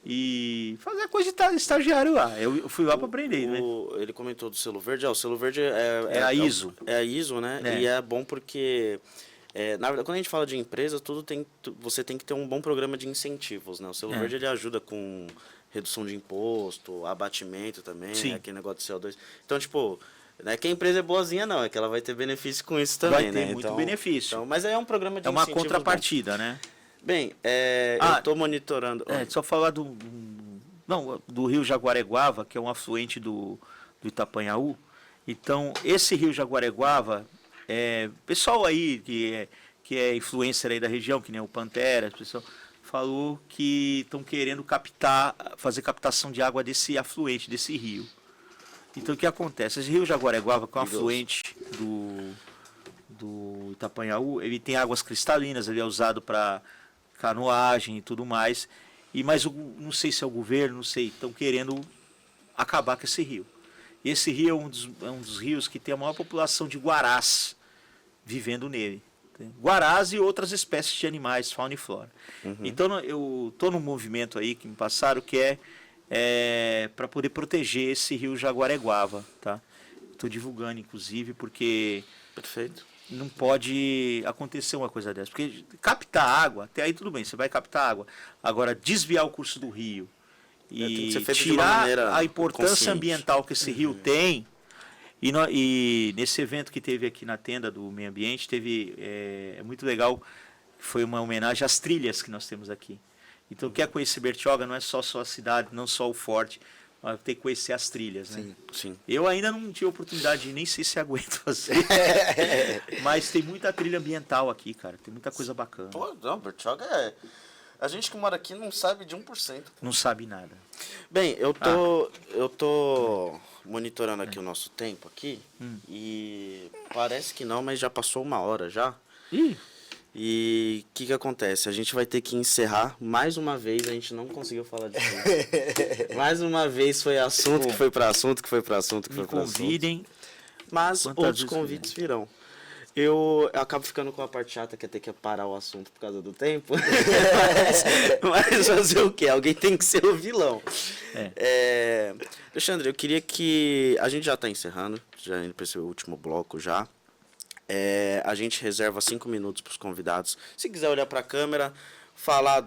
Speaker 3: e fazer coisa de estagiário lá. Eu fui lá para aprender, né?
Speaker 1: Ele comentou do selo verde. O selo verde
Speaker 3: É a ISO.
Speaker 1: É a ISO, né?
Speaker 3: É.
Speaker 1: E é bom porque, na verdade, quando a gente fala de empresa, você tem que ter um bom programa de incentivos, né? O selo verde ele ajuda com redução de imposto, abatimento também,
Speaker 3: Sim.
Speaker 1: aquele negócio de CO2. Então, tipo, não é que a empresa é boazinha, não. É que ela vai ter benefício com isso também,
Speaker 3: Vai ter
Speaker 1: né?
Speaker 3: muito benefício.
Speaker 1: Então, mas aí é um programa de
Speaker 3: É uma
Speaker 1: incentivos
Speaker 3: contrapartida, né?
Speaker 1: Bem, eu estou monitorando...
Speaker 3: Só falar do rio Jaguareguava, que é um afluente do Itapanhaú. Então, esse rio Jaguareguava, pessoal aí que é influencer aí da região, que nem o Pantera, pessoal falou que estão querendo fazer captação de água desse afluente, desse rio. Então, o que acontece? Esse rio Jaguareguava, que é um afluente do Itapanhaú, ele tem águas cristalinas, ele é usado para canoagem e tudo mais. Mas não sei se é o governo, não sei, estão querendo acabar com esse rio. E esse rio é um dos rios que tem a maior população de guarás vivendo nele. Guarás e outras espécies de animais, fauna e flora. Então eu estou num movimento aí que me passaram que é para poder proteger esse rio Jaguareguava. Tá? Estou divulgando, inclusive, porque...
Speaker 1: Perfeito.
Speaker 3: Não pode acontecer uma coisa dessa. Porque captar água, até aí tudo bem, você vai captar água. Agora, desviar o curso do rio e tirar a importância
Speaker 1: consciente.
Speaker 3: Ambiental que esse rio tem. E nesse evento que teve aqui na tenda do meio ambiente, é muito legal, foi uma homenagem às trilhas que nós temos aqui. Então, quer conhecer Bertioga, não é só a cidade, não só o forte, mas tem que conhecer as trilhas, né?
Speaker 1: Sim.
Speaker 3: Eu ainda não tive oportunidade, nem sei se aguento fazer. Mas tem muita trilha ambiental aqui, cara. Tem muita coisa bacana.
Speaker 1: Pô, não, Bertioga a gente que mora aqui não sabe de 1%.
Speaker 3: Não sabe nada.
Speaker 1: Bem, eu tô monitorando aqui o nosso tempo aqui. E parece que não, mas já passou 1 hora já.
Speaker 3: Ih!
Speaker 1: E o que acontece? A gente vai ter que encerrar mais uma vez. A gente não conseguiu falar de tudo. Mais uma vez foi assunto, que foi para assunto, que foi para assunto, que foi para assunto.
Speaker 3: Convidem.
Speaker 1: Mas outros convites virão. Eu acabo ficando com a parte chata, que é ter que parar o assunto por causa do tempo. mas fazer o quê? Alguém tem que ser o vilão. Alexandre, eu queria que... A gente já está encerrando, já indo para esse último bloco já. A gente reserva 5 minutos para os convidados. Se quiser olhar para a câmera, falar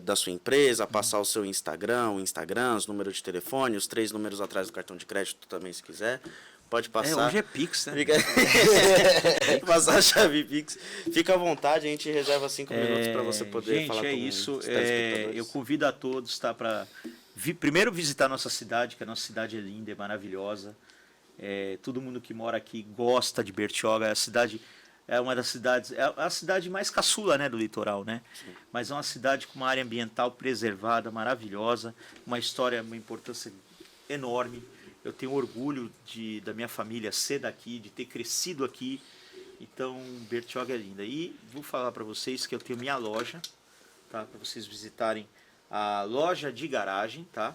Speaker 1: da sua empresa, passar o seu Instagram, os números de telefone, os 3 números atrás do cartão de crédito também, se quiser. Pode passar.
Speaker 3: Hoje é Pix, né?
Speaker 1: Tem que passar a chave Pix. Fica à vontade, a gente reserva 5 minutos para você poder falar com
Speaker 3: isso.
Speaker 1: os telespectadores.
Speaker 3: Eu convido a todos, tá, para primeiro visitar nossa cidade, que a nossa cidade é linda, é maravilhosa. Todo mundo que mora aqui gosta de Bertioga. A cidade é uma das cidades, é a cidade mais caçula, né, do litoral, né? Sim. Mas é uma cidade com uma área ambiental preservada, maravilhosa, uma história, uma importância enorme. Eu tenho orgulho da minha família ser daqui, de ter crescido aqui. Então, Bertioga é linda. E vou falar para vocês que eu tenho minha loja, tá? Para vocês visitarem a loja de garagem, tá?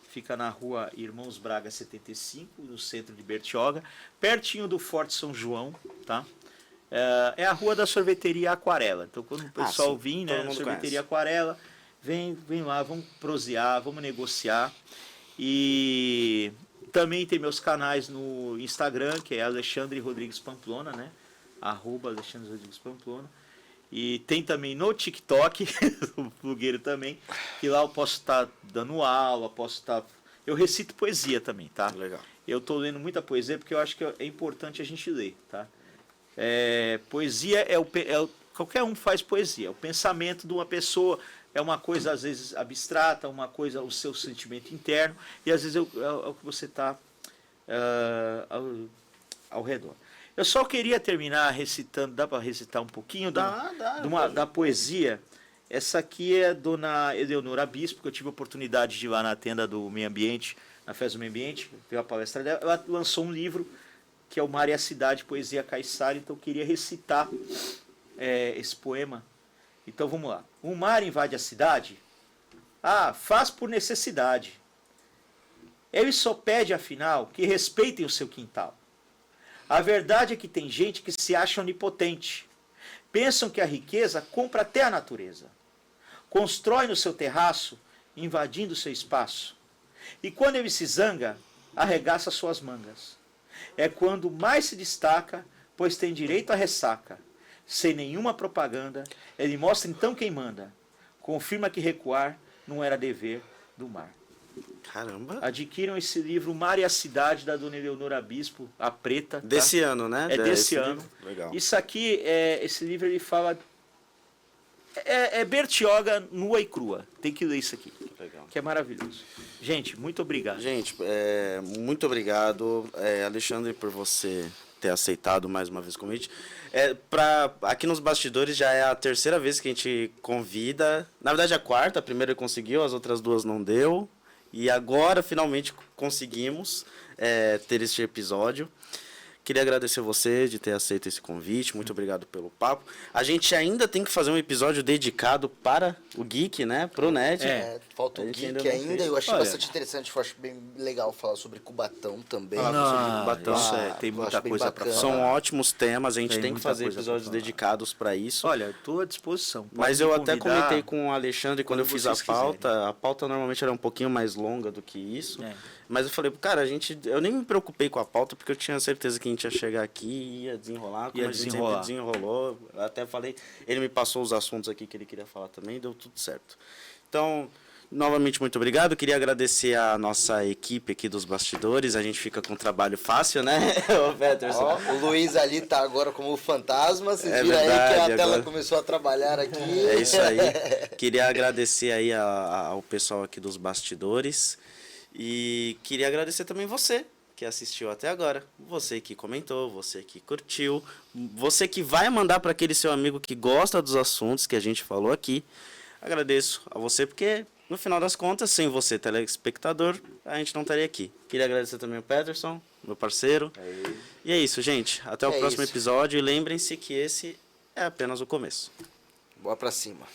Speaker 3: Fica na rua Irmãos Braga 75, no centro de Bertioga, pertinho do Forte São João, tá? É a rua da sorveteria Aquarela. Então, quando o pessoal vir, né, sorveteria Aquarela, vem lá, vamos prosear, vamos negociar. E também tem meus canais no Instagram, que é Alexandre Rodrigues Pamplona, né? @Alexandre Rodrigues Pamplona. E tem também no TikTok, o blogueiro também, que lá eu posso estar dando aula, eu recito poesia também, tá?
Speaker 1: Legal.
Speaker 3: Eu estou lendo muita poesia porque eu acho que é importante a gente ler, tá? Poesia qualquer um faz poesia. O pensamento de uma pessoa é uma coisa às vezes abstrata, uma coisa o seu sentimento interno, e às vezes é o que você está ao redor. Eu só queria terminar recitando, dá para recitar um pouquinho da poesia. Essa aqui é a dona Eleonora Bispo, que eu tive a oportunidade de ir lá na tenda do meio ambiente, na festa do meio ambiente, ver a palestra dela. Ela lançou um livro que é O Mar e a Cidade, Poesia Caiçara, então eu queria recitar esse poema. Então vamos lá. O mar invade a cidade? Faz por necessidade. Ele só pede, afinal, que respeitem o seu quintal. A verdade é que tem gente que se acha onipotente. Pensam que a riqueza compra até a natureza. Constrói no seu terraço, invadindo seu espaço. E quando ele se zanga, arregaça suas mangas. É quando mais se destaca, pois tem direito à ressaca. Sem nenhuma propaganda, ele mostra então quem manda. Confirma que recuar não era dever do mar.
Speaker 1: Caramba.
Speaker 3: Adquiram esse livro Mar e a Cidade, da dona Eleonora Bispo, a preta. Tá?
Speaker 1: Desse ano, né?
Speaker 3: É desse
Speaker 1: Esse
Speaker 3: ano.
Speaker 1: livro? Legal.
Speaker 3: Isso aqui, esse livro ele fala... É Bertioga nua e crua. Tem que ler isso aqui.
Speaker 1: Legal.
Speaker 3: Que é maravilhoso. Gente, muito obrigado.
Speaker 1: Gente, muito obrigado, Alexandre, por você ter aceitado mais uma vez o convite. Aqui nos bastidores já é a terceira vez que a gente convida. Na verdade, a quarta. A primeira ele conseguiu, as outras duas não deu. E agora, finalmente, conseguimos ter este episódio. Queria agradecer você de ter aceito esse convite. Muito obrigado pelo papo. A gente ainda tem que fazer um episódio dedicado para o Geek, né? Pro Ned.
Speaker 2: Falta o
Speaker 1: A gente
Speaker 2: Geek
Speaker 1: ainda não fez.
Speaker 2: Eu achei
Speaker 3: Olha.
Speaker 2: bastante interessante, eu acho bem legal falar sobre Cubatão também.
Speaker 1: Falar sobre Cubatão.
Speaker 3: Isso
Speaker 2: Ah,
Speaker 3: tem
Speaker 2: eu
Speaker 3: muita
Speaker 2: acho bem
Speaker 3: coisa para
Speaker 2: bacana.
Speaker 3: falar.
Speaker 1: São ótimos temas. A gente
Speaker 3: Tem
Speaker 1: tem que
Speaker 3: muita
Speaker 1: fazer
Speaker 3: coisa pra
Speaker 1: episódios
Speaker 3: falar.
Speaker 1: dedicados para isso.
Speaker 3: Olha, estou à disposição. Pode
Speaker 1: Mas
Speaker 3: me
Speaker 1: eu até
Speaker 3: convidar.
Speaker 1: comentei com o Alexandre quando eu
Speaker 3: quando
Speaker 1: fiz a
Speaker 3: vocês
Speaker 1: pauta. A pauta normalmente era um pouquinho mais longa do que isso.
Speaker 3: É.
Speaker 1: Mas eu falei, cara, eu nem me preocupei com a pauta porque eu tinha certeza que a gente ia chegar aqui e ia desenrolar, como
Speaker 3: Ia
Speaker 1: a gente
Speaker 3: desenrolar.
Speaker 1: sempre desenrolou. Eu até falei, ele me passou os assuntos aqui que ele queria falar também, deu tudo certo. Então, novamente, muito obrigado. Queria agradecer a nossa equipe aqui dos bastidores. A gente fica com um trabalho fácil, né, ô Peterson?
Speaker 2: Ó, o Luiz ali tá agora como fantasma. Vocês
Speaker 1: É
Speaker 2: viram aí que
Speaker 1: verdade,
Speaker 2: a tela
Speaker 1: agora-
Speaker 2: começou a trabalhar aqui.
Speaker 1: É isso aí. Queria agradecer aí ao pessoal aqui dos bastidores. E queria agradecer também você que assistiu até agora. Você que comentou, você que curtiu. Você que vai mandar para aquele seu amigo que gosta dos assuntos que a gente falou aqui. Agradeço a você porque, no final das contas, sem você, telespectador, a gente não estaria aqui. Queria agradecer também o Peterson, meu parceiro. E é isso, gente. Até o
Speaker 2: É
Speaker 1: próximo
Speaker 2: isso.
Speaker 1: episódio. E lembrem-se que esse é apenas o começo.
Speaker 2: Boa pra cima.